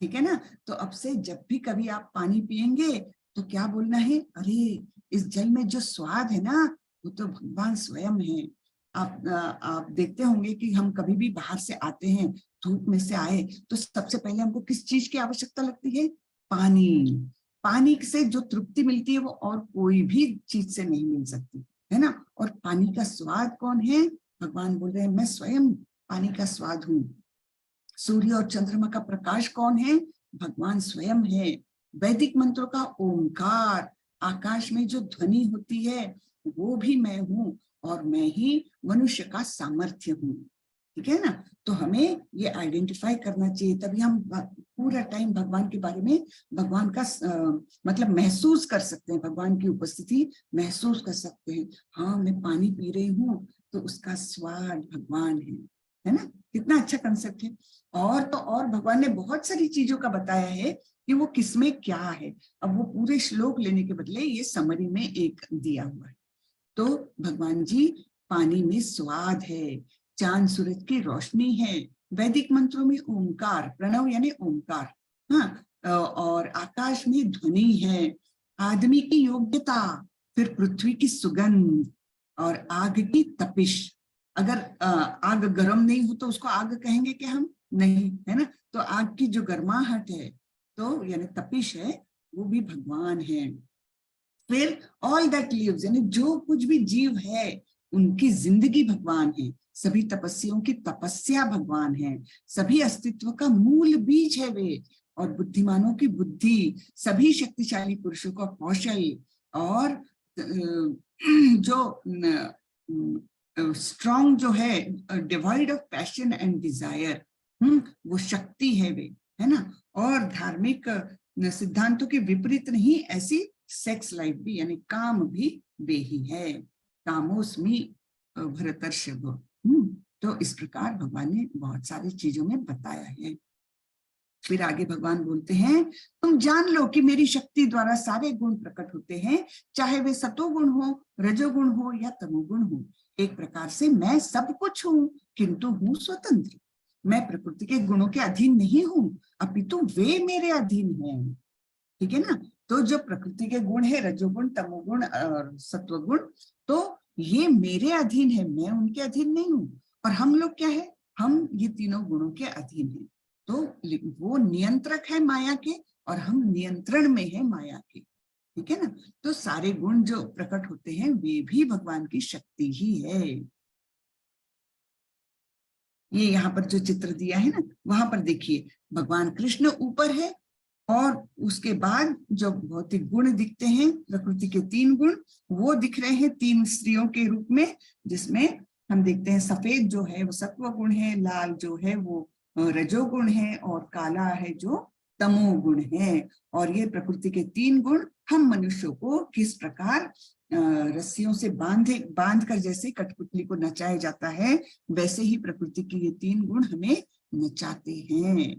ठीक है ना। तो अब से जब भी कभी आप पानी पिएंगे तो क्या बोलना है? अरे इस जल में जो स्वाद है ना वो तो भगवान स्वयं है। आप देखते होंगे कि हम कभी भी बाहर से आते हैं, धूप में से आए तो सबसे पहले हमको किस चीज की आवश्यकता लगती है? पानी। पानी से जो तृप्ति मिलती है वो और कोई भी चीज से नहीं मिल सकती, है ना। और पानी का स्वाद कौन है? भगवान बोल रहे हैं मैं स्वयं पानी का स्वाद हूँ। सूर्य और चंद्रमा का प्रकाश कौन है? भगवान स्वयं है। वैदिक मंत्रों का ओंकार, आकाश में जो ध्वनि होती है वो भी मैं हूँ, और मैं ही मनुष्य का सामर्थ्य हूँ। ठीक है ना। तो हमें ये आइडेंटिफाई करना चाहिए, तभी हम पूरा टाइम भगवान के बारे में, भगवान का मतलब महसूस कर सकते हैं, भगवान की उपस्थिति महसूस कर सकते हैं। हाँ मैं पानी पी रही हूँ तो उसका स्वाद भगवान है ना। कितना अच्छा कंसेप्ट है। और तो और भगवान ने बहुत सारी चीजों का बताया है कि वो किसमें क्या है। अब वो पूरे श्लोक लेने के बदले ये समरी में एक दिया हुआ है। तो भगवान जी पानी में स्वाद है, चांद सूरज की रोशनी है, वैदिक मंत्रों में ओंकार, प्रणव यानी ओंकार, हाँ, और आकाश में ध्वनि है, आदमी की योग्यता, फिर पृथ्वी की सुगंध और आग की तपिश। अगर आग गर्म नहीं हो तो उसको आग कहेंगे क्या हम? नहीं, है ना। तो आग की जो गर्माहट है तो यानी तपिश है, वो भी भगवान है। फिर ऑल दैट लिव्स यानी जो कुछ भी जीव है उनकी जिंदगी भगवान है, सभी तपस्वियों की तपस्या भगवान है, सभी अस्तित्व का मूल बीज है वे, और बुद्धिमानों की बुद्धि, सभी शक्तिशाली पुरुषों का कौशल, और जो स्ट्रॉन्ग जो है divide of passion and desire, वो शक्ति है वे, है ना। और धार्मिक सिद्धांतों के विपरीत नहीं, ऐसी सेक्स लाइफ भी यानी काम भी वे ही है। कामोस्मि भरतर्षभ। तो इस प्रकार भगवान ने बहुत सारी चीजों में बताया है। फिर आगे भगवान बोलते हैं, तुम जान लो कि मेरी शक्ति द्वारा सारे गुण प्रकट होते हैं, चाहे वे सतोगुण हो, रजोगुण हो या तमोगुण हो। एक प्रकार से मैं सब कुछ हूँ किंतु हूँ स्वतंत्र। मैं प्रकृति के गुणों के अधीन नहीं हूँ, अपितु वे मेरे अधीन हैं। ठीक है ना। तो जो प्रकृति के गुण है, रजोगुण, तमोगुण और सत्वगुण, तो ये मेरे अधीन है, मैं उनके अधीन नहीं हूँ। और हम लोग क्या है? हम ये तीनों गुणों के अधीन हैं। तो वो नियंत्रक है माया के और हम नियंत्रण में है माया के। ठीक है ना। तो सारे गुण जो प्रकट होते हैं वे भी भगवान की शक्ति ही है। ये यहाँ पर जो चित्र दिया है ना, वहां पर देखिए भगवान कृष्ण ऊपर है और उसके बाद जो भौतिक गुण दिखते हैं, प्रकृति के 3 गुण, वो दिख रहे हैं 3 स्त्रियों के रूप में, जिसमें हम देखते हैं सफेद जो है वो सत्व गुण है, लाल जो है वो रजोगुण है, और काला है जो तमोगुण है। और ये प्रकृति के 3 गुण हम मनुष्यों को किस प्रकार रस्सियों से बांध कर जैसे कठपुतली को नचाया जाता है, वैसे ही प्रकृति के ये 3 गुण हमें नचाते हैं।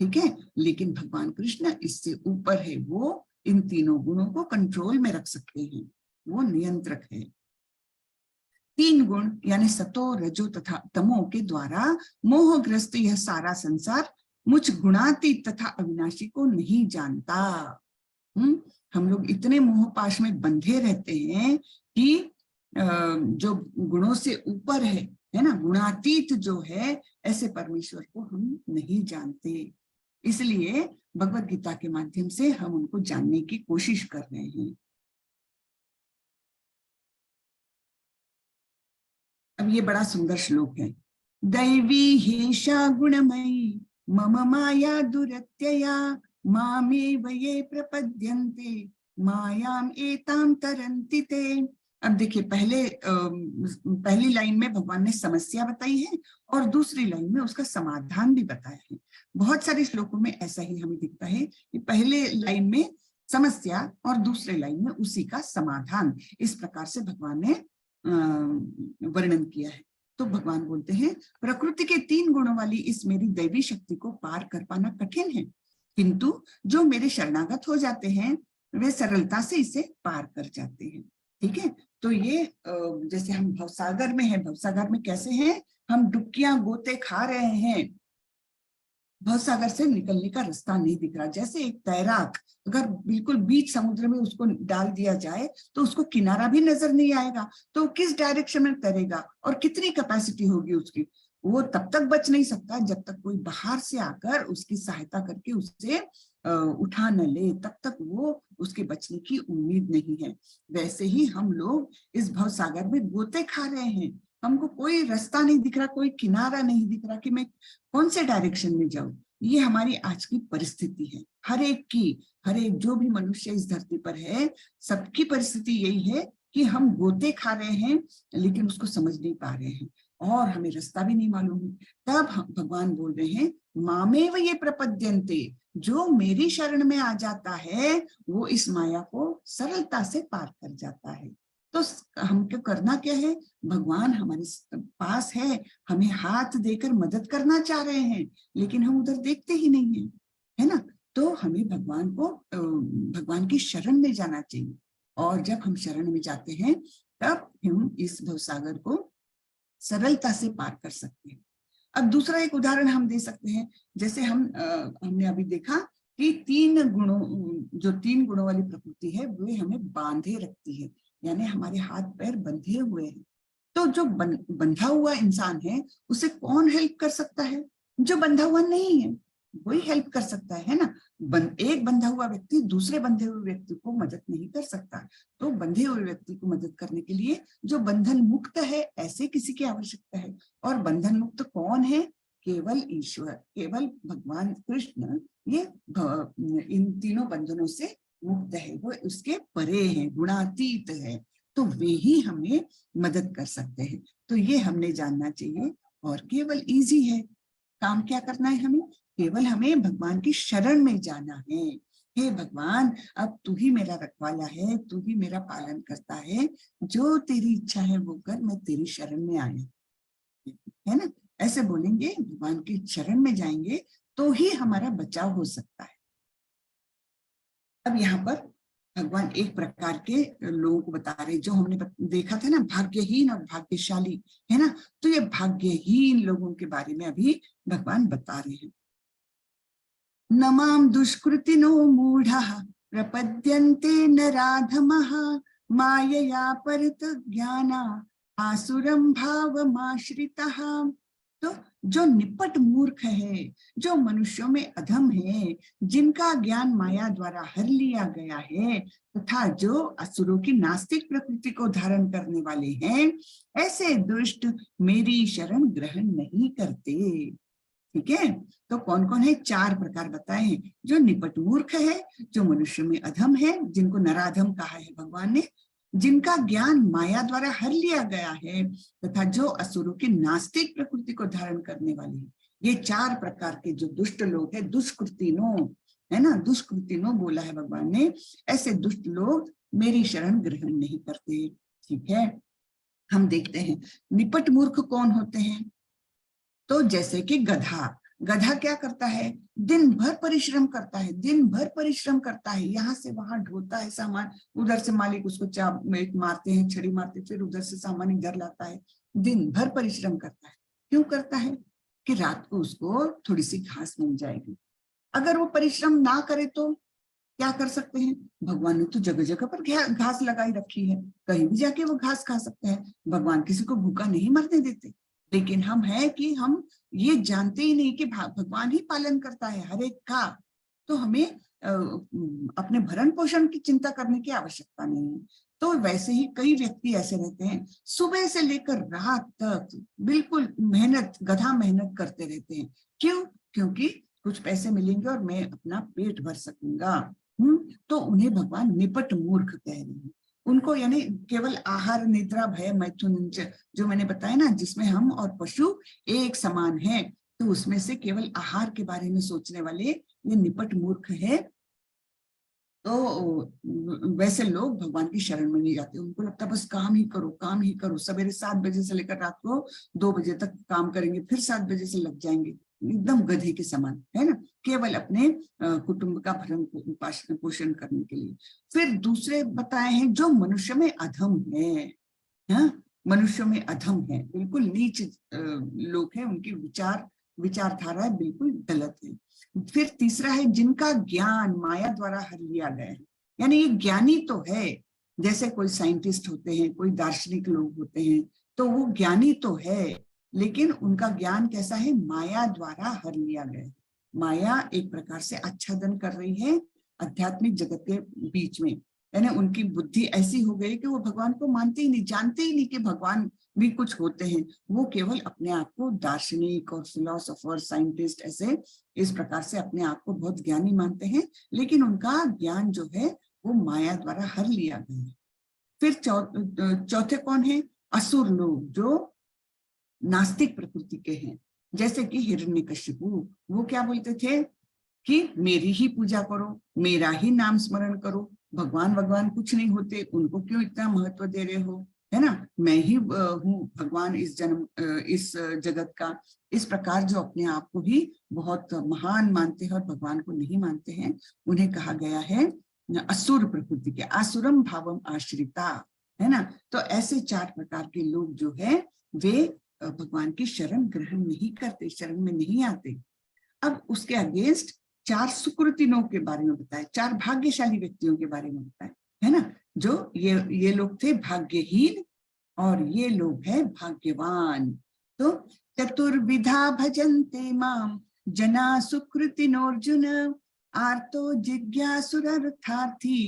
ठीक है, लेकिन भगवान कृष्ण इससे ऊपर है, वो इन तीनों गुणों को कंट्रोल में रख सकते हैं, वो नियंत्रक है। 3 गुण यानी सतो रजो तथा तमो के द्वारा मोहग्रस्त यह सारा संसार मुझ गुणातीत तथा अविनाशी को नहीं जानता। हम लोग इतने मोहपाश में बंधे रहते हैं कि जो गुणों से ऊपर है ना, गुणातीत जो है, ऐसे परमेश्वर को हम नहीं जानते। इसलिए भगवत गीता के माध्यम से हम उनको जानने की कोशिश कर रहे हैं। अब ये बड़ा सुंदर श्लोक है। दैवी हेषा गुणमयी मम माया दुरत्यया मामेव ये प्रपद्यन्ते मायाम एताम तरन्ति ते। अब देखिए, पहली लाइन में भगवान ने समस्या बताई है और दूसरी लाइन में उसका समाधान भी बताया है। बहुत सारे श्लोकों में ऐसा ही हमें दिखता है कि पहले लाइन में समस्या और दूसरे लाइन में उसी का समाधान, इस प्रकार से भगवान ने वर्णन किया है। तो भगवान बोलते हैं, प्रकृति के 3 गुणों वाली इस मेरी दैवी शक्ति को पार कर पाना कठिन है, किंतु जो मेरे शरणागत हो जाते हैं वे सरलता से इसे पार कर जाते हैं। ठीक है, तो ये जैसे हम भवसागर में हैं, भवसागर में कैसे हैं, हम डुबकियां गोते खा रहे हैं, भवसागर से निकलने का रास्ता नहीं दिख रहा। जैसे एक तैराक अगर बिल्कुल बीच समुद्र में उसको डाल दिया जाए तो उसको किनारा भी नजर नहीं आएगा, तो किस डायरेक्शन में तैरेगा और कितनी कैपेसिटी होगी उसकी, वो तब तक बच नहीं सकता जब तक कोई बाहर से आकर उसकी सहायता करके उससे उठा न ले, तब तक वो उसके बचने की उम्मीद नहीं है। वैसे ही हम लोग इस भवसागर में गोते खा रहे हैं, हमको कोई रास्ता नहीं दिख रहा, कोई किनारा नहीं दिख रहा कि मैं कौन से डायरेक्शन में जाऊं। ये हमारी आज की परिस्थिति है, हर एक जो भी मनुष्य इस धरती पर है, सबकी परिस्थिति यही है कि हम गोते खा रहे हैं लेकिन उसको समझ नहीं पा रहे हैं और हमें रास्ता भी नहीं मालूम है। तब भगवान बोल रहे हैं, मामेव ये प्रपद्यन्ते, जो मेरी शरण में आ जाता है वो इस माया को सरलता से पार कर जाता है। तो हमको करना क्या है, भगवान हमारे पास है, हमें हाथ देकर मदद करना चाह रहे हैं, लेकिन हम उधर देखते ही नहीं है, है ना। तो हमें भगवान की शरण में जाना चाहिए, और जब हम शरण में जाते हैं तब हम इस भवसागर को सरलता से पार कर सकते हैं। अब दूसरा एक उदाहरण हम दे सकते हैं, जैसे हमने अभी देखा कि 3 गुणों वाली प्रकृति है वो हमें बांधे रखती है, यानी हमारे हाथ पैर बंधे हुए हैं। तो जो बंधा हुआ इंसान है उसे कौन हेल्प कर सकता है, जो बंधा हुआ नहीं है वही हेल्प कर सकता है ना। एक बंधा हुआ व्यक्ति दूसरे बंधे हुए व्यक्ति को मदद नहीं कर सकता, तो बंधे हुए व्यक्ति को मदद करने के लिए जो बंधन मुक्त है ऐसे किसी की आवश्यकता है। और बंधन मुक्त कौन है, केवल ईश्वर, केवल भगवान कृष्ण, ये इन तीनों बंधनों से मुक्त है, वो उसके परे है, गुणातीत है, तो वे ही हमें मदद कर सकते हैं। तो ये हमने जानना चाहिए, और केवल इजी है। काम क्या करना है, हमें भगवान की शरण में जाना है। हे भगवान, अब तू ही मेरा रखवाला है, तू ही मेरा पालन करता है, जो तेरी इच्छा है वो कर, मैं तेरी शरण में आया, है ना। ऐसे बोलेंगे, भगवान की शरण में जाएंगे तो ही हमारा बचाव हो सकता है। अब यहाँ पर भगवान एक प्रकार के लोगों को बता रहे, जो हमने देखा था ना, भाग्यहीन और भाग्यशाली, है ना। तो ये भाग्यहीन लोगों के बारे में अभी भगवान बता रहे हैं। नमाम दुष्कृतिनो मूढ़ः प्रपद्यन्ते नराधमः मायया परित ज्ञाना आसुरं भावमाश्रितः। तो जो निपट मूर्ख है, जो मनुष्यों में अधम है, जिनका ज्ञान माया द्वारा हर लिया गया है, तथा जो असुरों की नास्तिक प्रकृति को धारण करने वाले हैं, ऐसे दुष्ट मेरी शरण ग्रहण नहीं करते। ठीक है, तो कौन कौन है? 4 प्रकार बताए हैं। जो निपट मूर्ख है, जो मनुष्य में अधम है, जिनको नराधम कहा है भगवान ने, जिनका ज्ञान माया द्वारा हर लिया गया है, तथा जो असुरों की नास्तिक प्रकृति को धारण करने वाले हैं। ये 4 प्रकार के जो दुष्ट लोग हैं, दुष्कृतिनो है ना, दुष्कृतिनो बोला है भगवान ने, ऐसे दुष्ट लोग मेरी शरण ग्रहण नहीं करते। ठीक है, हम देखते हैं निपट मूर्ख कौन होते हैं। तो जैसे कि गधा, गधा क्या करता है? दिन भर परिश्रम करता है, दिन भर परिश्रम करता है, यहाँ से वहां ढोता है सामान, उधर से मालिक उसको मारते हैं, छड़ी मारते, फिर उधर से सामान इधर लाता है, दिन भर परिश्रम करता है। क्यों करता है? कि रात को उसको थोड़ी सी घास मिल जाएगी। अगर वो परिश्रम ना करे तो क्या कर सकते हैं? भगवान ने तो जगह जगह पर घास लगाई रखी है, कहीं भी जाके वो घास खा सकते हैं। भगवान किसी को भूखा नहीं मरने देते, लेकिन हम है कि हम ये जानते ही नहीं कि भगवान ही पालन करता है हर एक का। तो हमें अपने भरण पोषण की चिंता करने की आवश्यकता नहीं है। तो वैसे ही कई व्यक्ति ऐसे रहते हैं, सुबह से लेकर रात तक बिल्कुल मेहनत, गधा मेहनत करते रहते हैं। क्यों? क्योंकि कुछ पैसे मिलेंगे और मैं अपना पेट भर सकूंगा। तो उन्हें भगवान निपट मूर्ख कह रहे हैं। उनको यानी केवल आहार निद्रा भय मैथुन जो मैंने बताया ना, जिसमें हम और पशु एक समान हैं, तो उसमें से केवल आहार के बारे में सोचने वाले ये निपट मूर्ख है। तो वैसे लोग भगवान की शरण में नहीं जाते। उनको लगता है बस काम ही करो, काम ही करो। सवेरे 7 बजे से लेकर रात को 2 बजे तक काम करेंगे, फिर 7 बजे से लग जाएंगे, एकदम गधे के समान, है ना, केवल अपने कुटुंब का भरण पोषण करने के लिए। फिर दूसरे बताए हैं जो मनुष्य में अधम है, मनुष्य में अधम है, बिल्कुल नीच लोग हैं, उनकी विचारधारा बिल्कुल गलत है। फिर तीसरा है जिनका ज्ञान माया द्वारा हर लिया गया है। यानी ये ज्ञानी तो है, जैसे कोई साइंटिस्ट होते हैं, कोई दार्शनिक लोग होते हैं, तो वो ज्ञानी तो है, लेकिन उनका ज्ञान कैसा है? माया द्वारा हर लिया गया है। माया एक प्रकार से आच्छादन कर रही है आध्यात्मिक जगत के बीच में, यानी उनकी बुद्धि ऐसी हो गई कि वो भगवान को मानते ही नहीं, जानते ही नहीं कि भगवान भी कुछ होते हैं। वो केवल अपने आप को दार्शनिक और फिलोसोफर, साइंटिस्ट ऐसे इस प्रकार से अपने आप को बहुत ज्ञानी मानते हैं, लेकिन उनका ज्ञान जो है वो माया द्वारा हर लिया गया है। फिर चौथे कौन है? असुर लोग, जो नास्तिक प्रकृति के हैं, जैसे कि हिरण्यकशिपु। वो क्या बोलते थे कि मेरी ही पूजा करो, मेरा ही नाम स्मरण करो, भगवान कुछ नहीं होते, उनको क्यों इतना महत्व दे रहे हो, है ना, मैं ही हूँ भगवान इस जगत का। इस प्रकार जो अपने आप को भी बहुत महान मानते हैं और भगवान को नहीं मानते हैं, उन्हें कहा गया है असुर प्रकृति के, आसुरम भावम आश्रिता, है ना। तो ऐसे 4 प्रकार के लोग जो है वे भगवान की शरण ग्रहण नहीं करते, शरण में नहीं आते। अब उसके अगेंस्ट 4 सुकृतिनों के बारे में बताया, 4 भाग्यशाली व्यक्तियों के बारे में बताया, है ना, जो ये लोग थे भाग्यहीन और ये लोग हैं भाग्यवान। तो चतुर्विधा भजन्ते माम जना सुकृतिनोर्जुन, आर्तो जिज्ञासुरर्थार्थी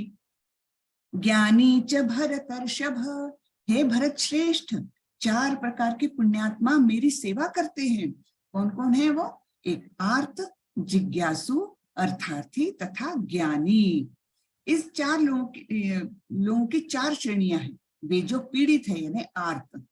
ज्ञानी च भरतर्षभ। हे भरत श्रेष्ठ, 4 प्रकार के पुण्यात्मा मेरी सेवा करते हैं। कौन कौन है वो? एक आर्त, जिज्ञासु, अर्थार्थी तथा ज्ञानी। इस 4 लोगों की 4 श्रेणियां हैं। वे जो पीड़ित है यानी आर्त,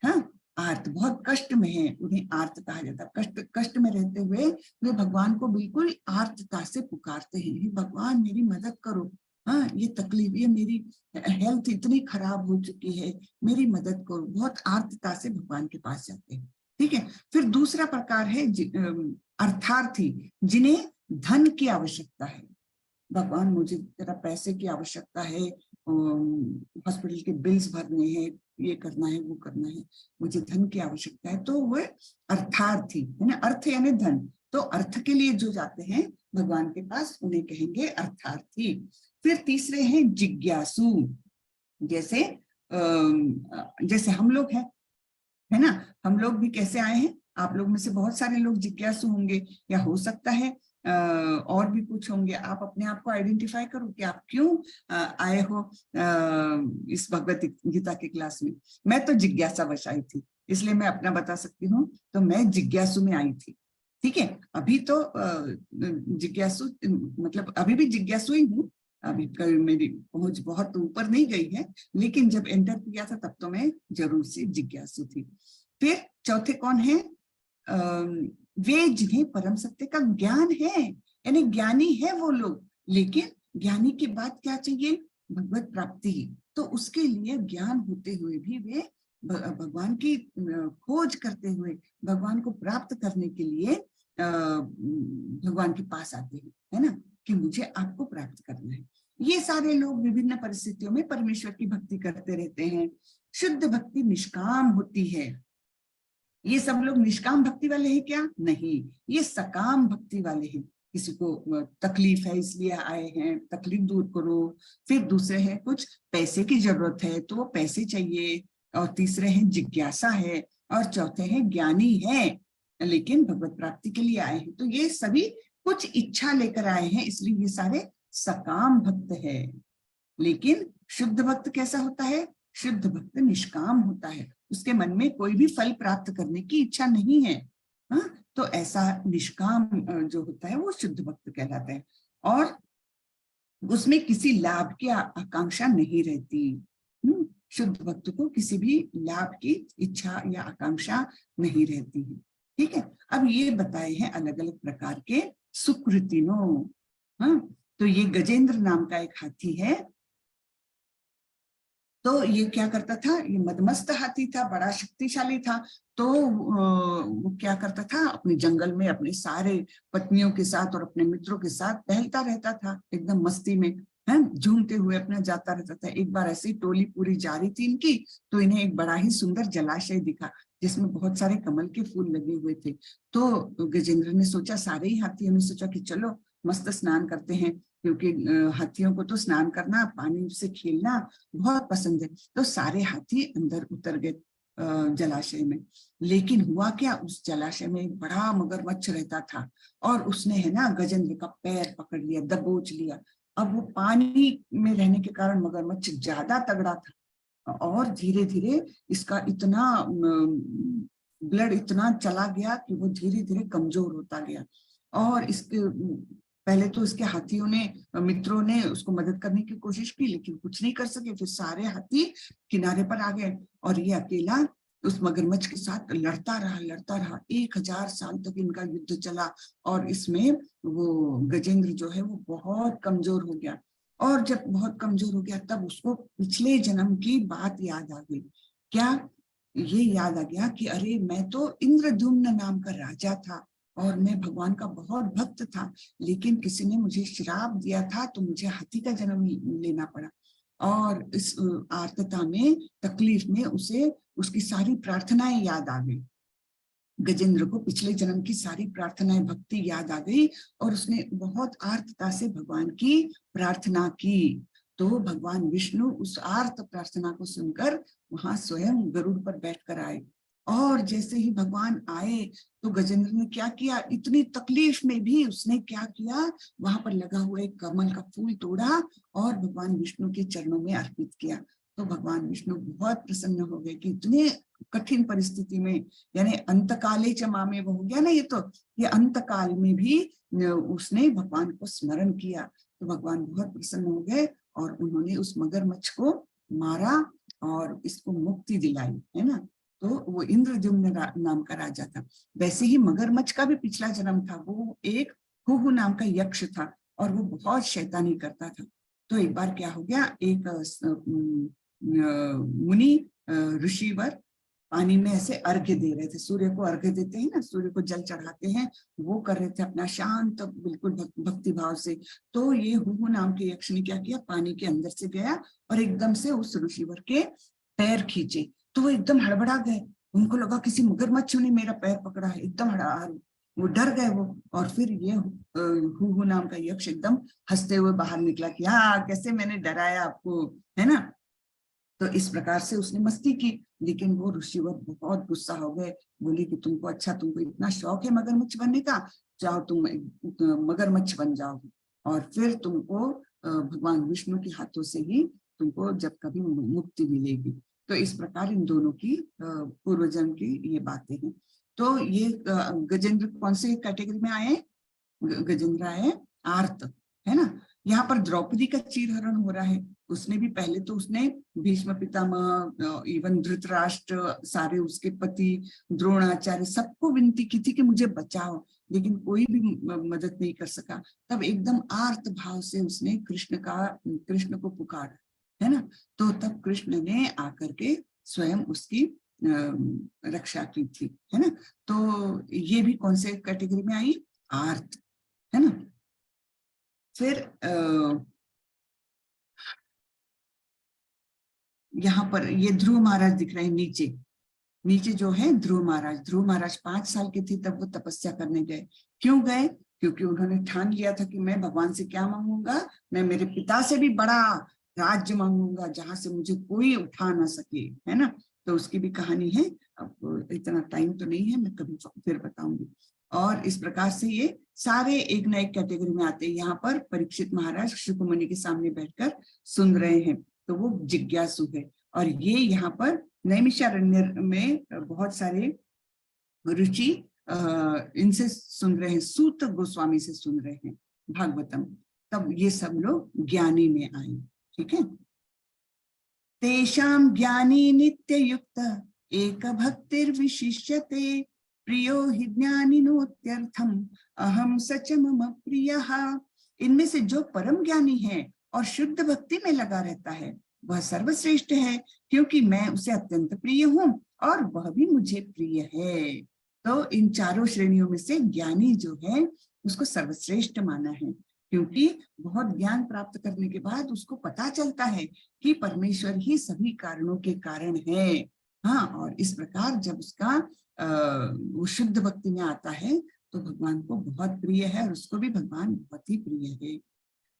हाँ, आर्त बहुत कष्ट में है, उन्हें आर्त कहा जाता है। कष्ट में रहते हुए वे भगवान को बिल्कुल आर्तता से पुकारते हैं, भगवान मेरी मदद करो, हाँ, ये तकलीफ, ये मेरी हेल्थ इतनी खराब हो चुकी है, मेरी मदद करो। बहुत आर्तता से भगवान के पास जाते हैं। ठीक है। फिर दूसरा प्रकार है अर्थार्थी, जिन्हें धन की आवश्यकता है। भगवान मुझे तेरा पैसे की आवश्यकता है, हॉस्पिटल के बिल्स भरने हैं, ये करना है, वो करना है, मुझे धन की आवश्यकता है। तो वह अर्थार्थी है ना, अर्थ यानी धन। तो अर्थ के लिए जो जाते हैं भगवान के पास, उन्हें कहेंगे अर्थार्थी। फिर तीसरे हैं जिज्ञासु, जैसे हम लोग हैं, है ना, हम लोग भी कैसे आए हैं? आप लोग में से बहुत सारे लोग जिज्ञासु होंगे, या हो सकता है और भी कुछ होंगे। आप अपने आप को आइडेंटिफाई करो कि आप क्यों आए हो इस भगवत गीता की क्लास में। मैं तो जिज्ञासावश आई थी, इसलिए मैं अपना बता सकती हूँ। तो मैं जिज्ञासु में आई थी, ठीक है, अभी तो जिज्ञासु, मतलब अभी भी जिज्ञासु ही हूँ, अभी मेरी पहुंच बहुत ऊपर नहीं गई है, लेकिन जब एंटर किया था तब तो मैं जरूर से जिज्ञासु थी। फिर चौथे कौन है? वे जिन्हें परम सत्य का ज्ञान है, यानी ज्ञानी है वो लोग, लेकिन ज्ञानी के बाद क्या चाहिए? भगवत प्राप्ति। तो उसके लिए ज्ञान होते हुए भी वे भगवान की खोज करते हुए भगवान को प्राप्त करने के लिए भगवान के पास आते हैं, है ना, कि मुझे आपको प्राप्त करना है। ये सारे लोग विभिन्न परिस्थितियों में परमेश्वर की भक्ति करते रहते हैं। शुद्ध भक्ति निष्काम होती है। ये सब लोग निष्काम भक्ति वाले हैं क्या? नहीं, ये सकाम भक्ति वाले हैं। किसी को तकलीफ है इसलिए आए हैं, तकलीफ दूर करो। फिर दूसरे हैं कुछ पैसे की जरूरत है तो वो पैसे चाहिए, और तीसरे हैं जिज्ञासा है, और चौथे हैं ज्ञानी है लेकिन भगवत प्राप्ति के लिए आए हैं। तो ये सभी कुछ इच्छा लेकर आए हैं, इसलिए ये सारे सकाम भक्त है। लेकिन शुद्ध भक्त कैसा होता है? शुद्ध भक्त निष्काम होता है, उसके मन में कोई भी फल प्राप्त करने की इच्छा नहीं है। हाँ, तो ऐसा निष्काम जो होता है वो शुद्ध भक्त कहलाता है, और उसमें किसी लाभ की आकांक्षा नहीं रहती। शुद्ध भक्त को किसी भी लाभ की इच्छा या आकांक्षा नहीं रहती है। ठीक है, अब ये बताए हैं अलग अलग प्रकार के सुकृतिनो। हाँ, तो ये गजेंद्र नाम का एक हाथी है। तो ये क्या करता था? ये मदमस्त हाथी था, बड़ा शक्तिशाली था। तो वो क्या करता था? अपने जंगल में अपने सारे पत्नियों के साथ और अपने मित्रों के साथ टहलता रहता था, एकदम मस्ती में, है, झूमते हुए अपना जाता रहता था। एक बार ऐसी टोली पूरी जा रही थी इनकी, तो इन्हें एक बड़ा ही सुंदर जलाशय दिखा जिसमें बहुत सारे कमल के फूल लगे हुए थे। तो गजेंद्र ने सोचा, सारे ही हाथियों ने सोचा कि चलो मस्त स्नान करते हैं, क्योंकि हाथियों को तो स्नान करना, पानी से खेलना बहुत पसंद है। तो सारे हाथी अंदर उतर गए जलाशय में। लेकिन हुआ क्या, उस जलाशय में एक बड़ा मगरमच्छ रहता था, और उसने, है ना, गजेंद्र का पैर पकड़ लिया, दबोच लिया। अब वो पानी में रहने के कारण मगरमच्छ ज्यादा तगड़ा था, और धीरे धीरे इसका इतना ब्लड इतना चला गया कि वो धीरे धीरे कमजोर होता गया। और इसके पहले तो इसके हाथियों ने, मित्रों ने उसको मदद करने की कोशिश की, लेकिन कुछ नहीं कर सके। फिर सारे हाथी किनारे पर आ गए, और ये अकेला उस मगरमच्छ के साथ लड़ता रहा। 1000 साल तक इनका युद्ध चला, और इसमें वो गजेंद्र जो है वो बहुत कमजोर हो गया। और जब बहुत कमजोर हो गया तब उसको पिछले जन्म की बात याद आ गई। क्या? ये याद आ गया कि अरे मैं तो इंद्रद्युम्न नाम का राजा था, और मैं भगवान का बहुत भक्त था, लेकिन किसी ने मुझे श्राप दिया था, तो मुझे हाथी का जन्म लेना पड़ा। और इस आर्तता में, तकलीफ में उसे उसकी सारी प्रार्थनाएं याद आ गई। गजेंद्र को पिछले जन्म की सारी प्रार्थनाएं, भक्ति याद आ गई, और उसने बहुत आर्तता से भगवान की प्रार्थना की। तो भगवान विष्णु उस आर्त प्रार्थना को सुनकर वहां स्वयं गरुड़ पर बैठकर आए। और जैसे ही भगवान आए तो गजेंद्र ने क्या किया, इतनी तकलीफ में भी उसने क्या किया, वहां पर लगा हुआ एक कमल का फूल तोड़ा और भगवान विष्णु के चरणों में अर्पित किया। तो भगवान विष्णु बहुत प्रसन्न हो गए कि इतने कठिन परिस्थिति में, यानी अंतकाले च मामे वो हो गया ना, ये अंतकाल में भी उसने भगवान को स्मरण किया। तो भगवान बहुत प्रसन्न हो गए, और उन्होंने उस मगरमच्छ को मारा और इसको मुक्ति दिलाई, है ना। तो वो इंद्रद्युम्न नाम का राजा था। वैसे ही मगरमच्छ का भी पिछला जन्म था, वो एक हुहु नाम का यक्ष था, और वो बहुत शैतानी करता था। तो एक बार क्या हो गया, एक मुनि ऋषिवर पानी में ऐसे अर्घ्य दे रहे थे, सूर्य को अर्घ्य देते हैं ना, सूर्य को जल चढ़ाते हैं, वो कर रहे थे अपना शांत बिल्कुल भक्ति भाव से। तो ये हुहु नाम के यक्ष ने क्या किया, पानी के अंदर से गया और एकदम से उस ऋषिवर के पैर खींचे। तो वो एकदम हड़बड़ा गए, उनको लगा किसी मगरमच्छ ने मेरा पैर पकड़ा है, एकदम वो डर गए वो। और फिर ये हुहु नाम का यक्ष एकदम हंसते हुए बाहर निकला कि हाँ, कैसे मैंने डराया आपको, है ना। तो इस प्रकार से उसने मस्ती की, लेकिन वो ऋषिवर बहुत गुस्सा हो गए, बोले कि तुमको इतना शौक है मगरमच्छ बनने का, जाओ तुम मगरमच्छ बन जाओ, और फिर तुमको भगवान विष्णु के हाथों से ही तुमको जब कभी मुक्ति मिलेगी। तो इस प्रकार इन दोनों की पूर्वजन्म की ये बातें हैं। तो ये गजेंद्र कौन से कैटेगरी में आए? गजेंद्र आए आर्त, है ना। यहाँ पर द्रौपदी का चीरहरण हो रहा है। उसने भी पहले तो उसने भीष्म पितामह, इवन धृतराष्ट्र, सारे उसके पति, द्रोणाचार्य, सबको विनती की थी कि मुझे बचाओ, लेकिन कोई भी मदद नहीं कर सका। तब एकदम आर्त भाव से उसने कृष्ण को पुकारा, है ना। तो तब कृष्ण ने आकर के स्वयं उसकी रक्षा की थी, है ना। तो ये भी कौन से कैटेगरी में आई? आर्त, है ना। फिर यहाँ पर ये ध्रुव महाराज दिख रहे हैं नीचे। नीचे जो है ध्रुव महाराज 5 साल के थे तब वो तपस्या करने गए। क्यों गए? क्योंकि उन्होंने ठान लिया था कि मैं भगवान से क्या मांगूंगा, मैं मेरे पिता से भी बड़ा राज्य मांगूंगा जहां से मुझे कोई उठा ना सके, है ना। तो उसकी भी कहानी है, अब इतना टाइम तो नहीं है, मैं कभी फिर बताऊंगी। और इस प्रकार से ये सारे एक न एक कैटेगरी में आते हैं। यहाँ पर परीक्षित महाराज शुकमुनि के सामने बैठकर सुन रहे हैं, तो वो जिज्ञासु है। और ये यहाँ पर नैमिषारण्य में बहुत सारे ऋषि इनसे सुन रहे हैं, सूत गोस्वामी से सुन रहे हैं भागवतम। तब ये सब लोग ज्ञानी में आए, ठीक है। तेषां ज्ञानी नित्य युक्त एक भक्तिर विशिष्यते, प्रियो हि ज्ञानिनोत्यर्थम अहम सच मम प्रियः। इनमें से जो परम ज्ञानी है और शुद्ध भक्ति में लगा रहता है वह सर्वश्रेष्ठ है, क्योंकि मैं उसे अत्यंत प्रिय हूं और वह भी मुझे प्रिय है। तो इन चारों श्रेणियों में से ज्ञानी जो है उसको सर्वश्रेष्ठ माना है, क्योंकि बहुत ज्ञान प्राप्त करने के बाद उसको पता चलता है कि परमेश्वर ही सभी कारणों के कारण है। हाँ, और इस प्रकार जब उसका वो शुद्ध भक्ति में आता है तो भगवान को बहुत प्रिय है और उसको भी भगवान बहुत ही प्रिय है।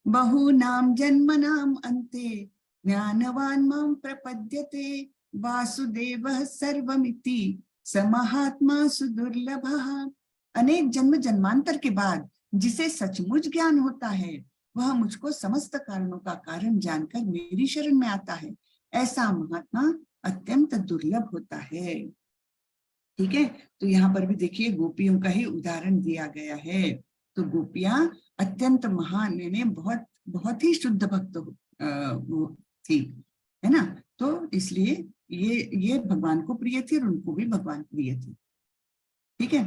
बहुनाम जन्मनाम अन्ते ज्ञानवान मां प्रपद्यते, वासुदेवः सर्वमिति स महात्मा सुदुर्लभः। अनेक जन्म जन्मांतर के बाद जिसे सचमुच ज्ञान होता है वह मुझको समस्त कारणों का कारण जानकर मेरी शरण में आता है। ऐसा महात्मा अत्यंत दुर्लभ होता है, ठीक है। तो यहाँ पर भी देखिए गोपियों का ही उदाहरण दिया गया है। तो गोपियां अत्यंत महान, यानी बहुत बहुत ही शुद्ध भक्त वो थी, है ना। तो इसलिए ये भगवान को प्रिय थी और उनको भी भगवान प्रिय थी, ठीक है।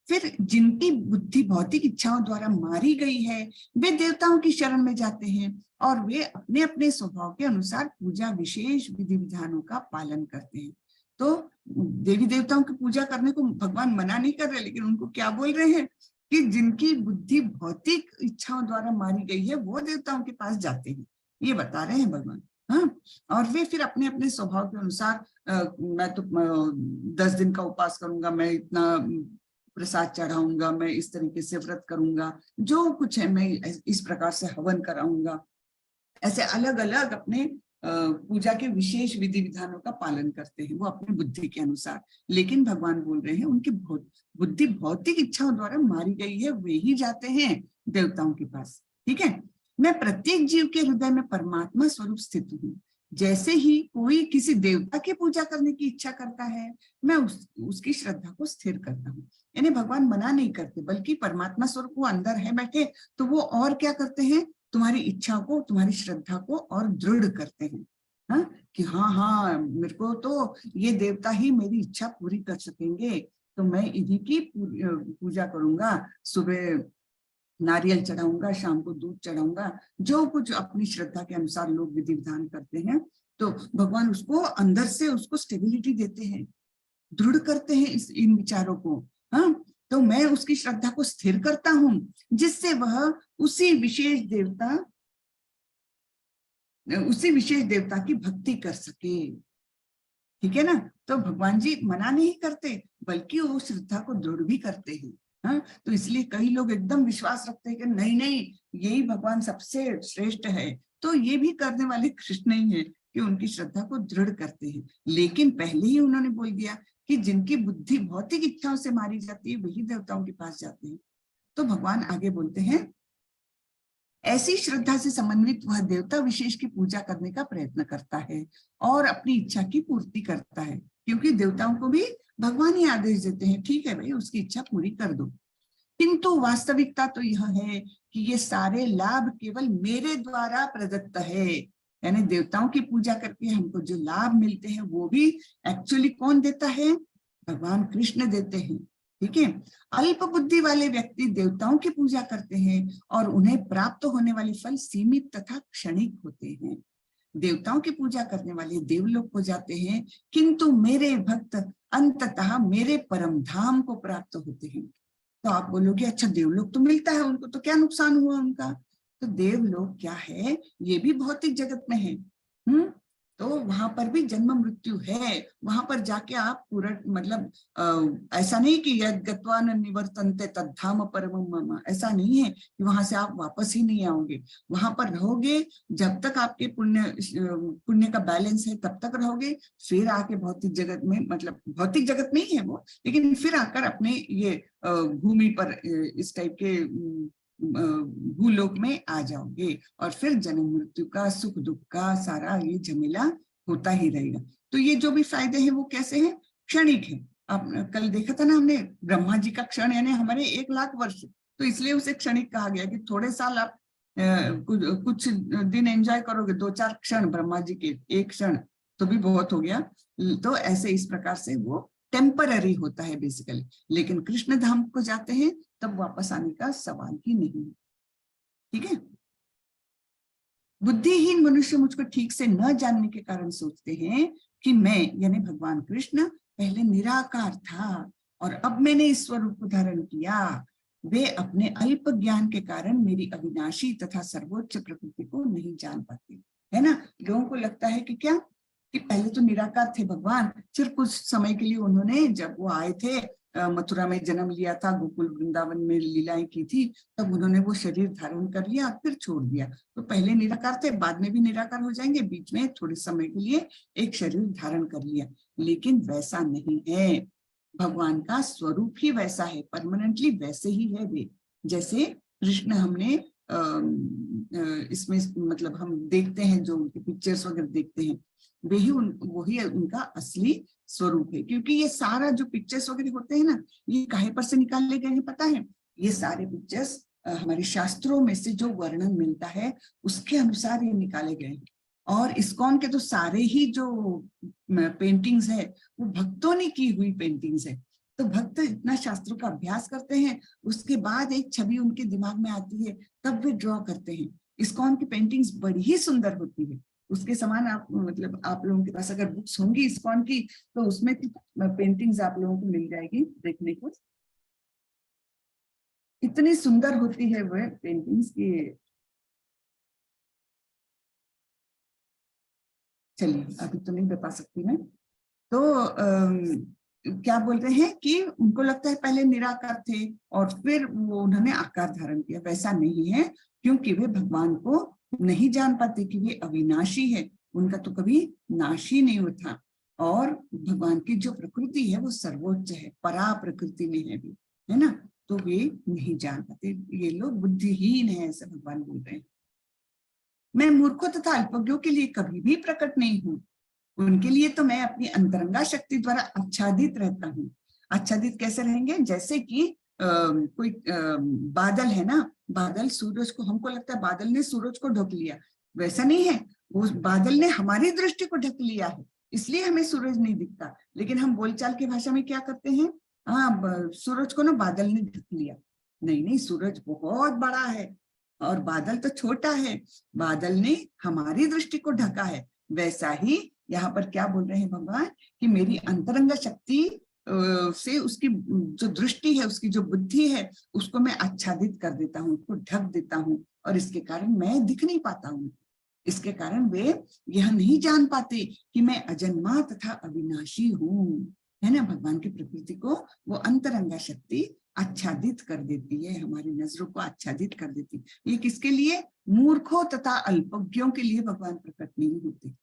फिर जिनकी बुद्धि भौतिक इच्छाओं द्वारा मारी गई है वे देवताओं की शरण में जाते हैं और वे अपने अपने स्वभाव के अनुसार पूजा विशेष विधि विधानों का पालन करते हैं। तो देवी देवताओं की पूजा करने को भगवान मना नहीं कर रहे, लेकिन उनको क्या बोल रहे हैं कि जिनकी बुद्धि भौतिक इच्छाओं द्वारा मारी गई है वो देवताओं के पास जाते हैं, ये बता रहे हैं भगवान। हाँ, और वे फिर अपने अपने स्वभाव के अनुसार मैं तो 10 दिन का उपवास करूंगा, मैं इतना प्रसाद चढ़ाऊंगा, मैं इस तरीके से व्रत करूंगा, जो कुछ है मैं इस प्रकार से हवन कराऊंगा, ऐसे अलग अलग अपने पूजा के विशेष विधि विधानों का पालन करते हैं वो अपनी बुद्धि के अनुसार। लेकिन भगवान बोल रहे हैं उनकी बुद्धि भौतिक इच्छाओं द्वारा मारी गई है, वे ही जाते हैं देवताओं के पास, ठीक है। मैं प्रत्येक जीव के हृदय में परमात्मा स्वरूप स्थित हूँ। जैसे ही कोई किसी देवता की पूजा करने की इच्छा करता है मैं उसकी श्रद्धा को स्थिर करता हूँ। यानी भगवान मना नहीं करते, बल्कि परमात्मा स्वरूप वो अंदर है बैठे, तो वो और क्या करते हैं, तुम्हारी इच्छा को, तुम्हारी श्रद्धा को और दृढ़ करते हैं। हाँ, कि हाँ मेरे को तो ये देवता ही मेरी इच्छा पूरी कर सकेंगे, तो मैं इन्हीं की पूजा करूंगा, सुबह नारियल चढ़ाऊंगा, शाम को दूध चढ़ाऊंगा, जो कुछ अपनी श्रद्धा के अनुसार लोग विधि विधान करते हैं। तो भगवान उसको अंदर से उसको स्टेबिलिटी देते हैं, दृढ़ करते हैं इन विचारों को। हाँ, तो मैं उसकी श्रद्धा को स्थिर करता हूं जिससे वह उसी विशेष देवता की भक्ति कर सके, ठीक है ना। तो भगवान जी मना नहीं करते बल्कि वो श्रद्धा को दृढ़ भी करते हैं। हाँ, तो इसलिए कई लोग एकदम विश्वास रखते हैं कि नहीं नहीं यही भगवान सबसे श्रेष्ठ है, तो ये भी करने वाले कृष्ण ही है कि उनकी श्रद्धा को दृढ़ करते हैं। लेकिन पहले ही उन्होंने बोल दिया कि जिनकी बुद्धि भौतिक इच्छाओं से मारी जाती है वही देवताओं के पास जाते हैं। तो भगवान आगे बोलते हैं, ऐसी श्रद्धा से समन्वित वह देवता विशेष की पूजा करने का प्रयत्न करता है और अपनी इच्छा की पूर्ति करता है। क्योंकि देवताओं को भी भगवान ही आदेश देते हैं, ठीक है भाई उसकी इच्छा पूरी कर दो। किंतु वास्तविकता तो यह है कि ये सारे लाभ केवल मेरे द्वारा प्रदत्त है, यानी देवताओं की पूजा करके हमको जो लाभ मिलते हैं वो भी एक्चुअली कौन देता है? भगवान कृष्ण देते हैं। ठीक है, अल्प बुद्धि वाले व्यक्ति देवताओं की पूजा करते हैं और उन्हें प्राप्त होने वाले फल सीमित तथा क्षणिक होते हैं। देवताओं की पूजा करने वाले देवलोक को जाते हैं, किंतु मेरे भक्त अंततः मेरे परम धाम को प्राप्त होते हैं। तो आप बोलोगे अच्छा देवलोक तो मिलता है उनको, तो क्या नुकसान हुआ उनका? तो देवलोक क्या है? ये भी भौतिक जगत में है। तो वहां पर भी जन्म मृत्यु है, वहां पर जाके आप पूरा मतलब ऐसा नहीं कि यद गत्वा न निवर्तन्ते तद्धाम परमं मम, ऐसा नहीं है कि वहां से आप वापस ही नहीं आओगे। वहां पर रहोगे जब तक आपके पुण्य का बैलेंस है तब तक रहोगे, फिर आके भौतिक जगत में, मतलब भौतिक जगत में ही है वो, लेकिन फिर आकर अपने ये भूमि पर इस टाइप के भूलोक में आ जाओगे और फिर जन्म मृत्यु का सुख दुख का सारा ये झमेला होता ही रहेगा। तो ये जो भी फायदे हैं वो कैसे हैं? क्षणिक है। आप कल देखा था ना हमने, ब्रह्मा जी का क्षण यानी हमारे 1,00,000 वर्ष, तो इसलिए उसे क्षणिक कहा गया कि थोड़े साल आप कुछ दिन एंजॉय करोगे, 2-4 क्षण ब्रह्मा जी के, एक क्षण तो भी बहुत हो गया। तो ऐसे इस प्रकार से वो टेम्पररी होता है बेसिकली, लेकिन कृष्ण धाम को जाते हैं तब वापस आने का सवाल ही नहीं। ठीक है, बुद्धिहीन मनुष्य मुझको ठीक से न जानने के कारण सोचते हैं कि मैं यानी भगवान कृष्ण पहले निराकार था और अब मैंने इस स्वरूप को धारण किया। वे अपने अल्प ज्ञान के कारण मेरी अविनाशी तथा सर्वोच्च प्रकृति को नहीं जान पाते, है ना। लोगों को लगता है कि क्या, कि पहले तो निराकार थे भगवान, फिर कुछ समय के लिए उन्होंने, जब वो आए थे मथुरा में जन्म लिया था, गोकुल वृंदावन में लीलाएं की थी, तब उन्होंने वो शरीर धारण कर लिया फिर छोड़ दिया। तो पहले निराकार थे, बाद में भी निराकार हो जाएंगे, बीच में थोड़े समय के लिए एक शरीर धारण कर लिया। लेकिन वैसा नहीं है, भगवान का स्वरूप ही वैसा है, परमानेंटली वैसे ही है वे। जैसे कृष्ण हमने इसमें मतलब हम देखते हैं, जो उनके पिक्चर्स वगैरह देखते हैं, वही उनका असली स्वरूप है। क्योंकि ये सारा जो पिक्चर्स वगैरह होते हैं ना, ये काहे पर से निकाले गए हैं पता है? ये सारे पिक्चर्स हमारे शास्त्रों में से जो वर्णन मिलता है उसके अनुसार ये निकाले गए हैं। और इस्कॉन के तो सारे ही जो पेंटिंग्स है वो भक्तों ने की हुई पेंटिंग्स है। तो भक्त इतना शास्त्रों का अभ्यास करते हैं, उसके बाद एक छवि उनके दिमाग में आती है, तब वे ड्रॉ करते हैं। इस्कॉन की पेंटिंग्स बड़ी ही सुंदर होती है। उसके समान आप मतलब आप लोगों के पास अगर बुक्स होंगी इस्कॉन की, तो उसमें पेंटिंग्स आप लोगों को मिल जाएगी देखने को। इतनी सुंदर होती है वह पेंटिंग्स की। चलिए अभी तो नहीं बता सकती मैं। तो क्या बोल रहे हैं कि उनको लगता है पहले निराकार थे और फिर वो उन्होंने आकार धारण किया। वैसा नहीं है, क्योंकि वे भगवान को नहीं जान पाते कि वे अविनाशी है, उनका तो कभी नाश ही नहीं होता। और भगवान की जो प्रकृति है वो सर्वोच्च है, परा प्रकृति में है भी, है ना। तो वे नहीं जान पाते, ये लोग बुद्धिहीन है, ऐसा भगवान बोल रहे हैं। मैं मूर्खों तथा अल्पज्ञों के लिए कभी भी प्रकट नहीं हूँ, उनके लिए तो मैं अपनी अंतरंगा शक्ति द्वारा आच्छादित रहता हूँ। आच्छादित कैसे रहेंगे? जैसे कि कोई बादल है ना, बादल सूरज को, हमको लगता है बादल ने सूरज को ढक लिया, वैसा नहीं है। उस बादल ने हमारी दृष्टि को ढक लिया है, इसलिए हमें सूरज नहीं दिखता। लेकिन हम बोलचाल की भाषा में क्या करते हैं, हाँ सूरज को ना बादल ने ढक लिया। नहीं नहीं, सूरज बहुत बड़ा है और बादल तो छोटा है, बादल ने हमारी दृष्टि को ढका है। वैसा ही यहाँ पर क्या बोल रहे हैं भगवान कि मेरी अंतरंग शक्ति से उसकी जो दृष्टि है, उसकी जो बुद्धि है, उसको मैं आच्छादित कर देता हूँ, उसको ढक देता हूँ, और इसके कारण मैं दिख नहीं पाता हूँ। इसके कारण वे यह नहीं जान पाते कि मैं अजन्मा तथा अविनाशी हूँ, है ना। भगवान की प्रकृति को वो अंतरंगा शक्ति आच्छादित कर देती है, हमारी नजरों को आच्छादित कर देती है। ये किसके लिए? मूर्खों तथा अल्पज्ञों के लिए भगवान प्रकट नहीं होते।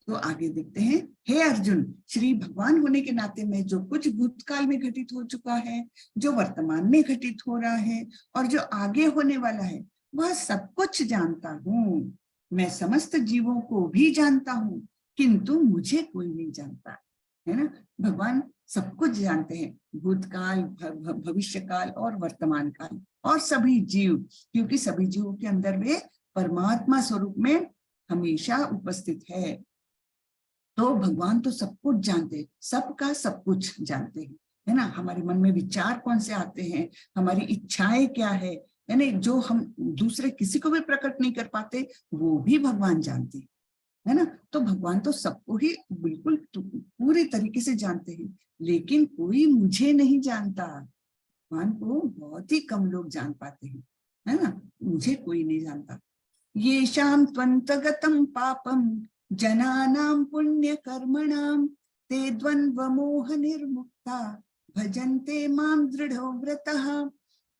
तो आगे देखते हैं। हे अर्जुन, श्री भगवान होने के नाते में जो कुछ भूतकाल में घटित हो चुका है, जो वर्तमान में घटित हो रहा है और जो आगे होने वाला है, वह सब कुछ जानता हूँ। मैं समस्त जीवों को भी जानता हूँ, किंतु मुझे कोई नहीं जानता, है ना। भगवान सब कुछ जानते हैं, भूतकाल, भविष्य काल और वर्तमान काल, और सभी जीव, क्योंकि सभी जीवों के अंदर वे परमात्मा स्वरूप में हमेशा उपस्थित है। तो भगवान तो सब कुछ जानते हैं, सबका सब कुछ जानते हैं, है ना। हमारे मन में विचार कौन से आते हैं, हमारी इच्छाएं क्या है ना, जो हम दूसरे किसी को भी प्रकट नहीं कर पाते, वो भी भगवान जानते हैं, है ना। तो भगवान तो सबको ही बिल्कुल पूरी तरीके से जानते हैं, लेकिन कोई मुझे नहीं जानता। भगवान को बहुत ही कम लोग जान पाते हैं, है ना। मुझे कोई नहीं जानता। ये शाम त्वंतगतम पापम जनानां पुण्य कर्मणाम ते द्वंद्व मोह निर्मुक्ता भजन्ते माम दृढ़ो व्रतः।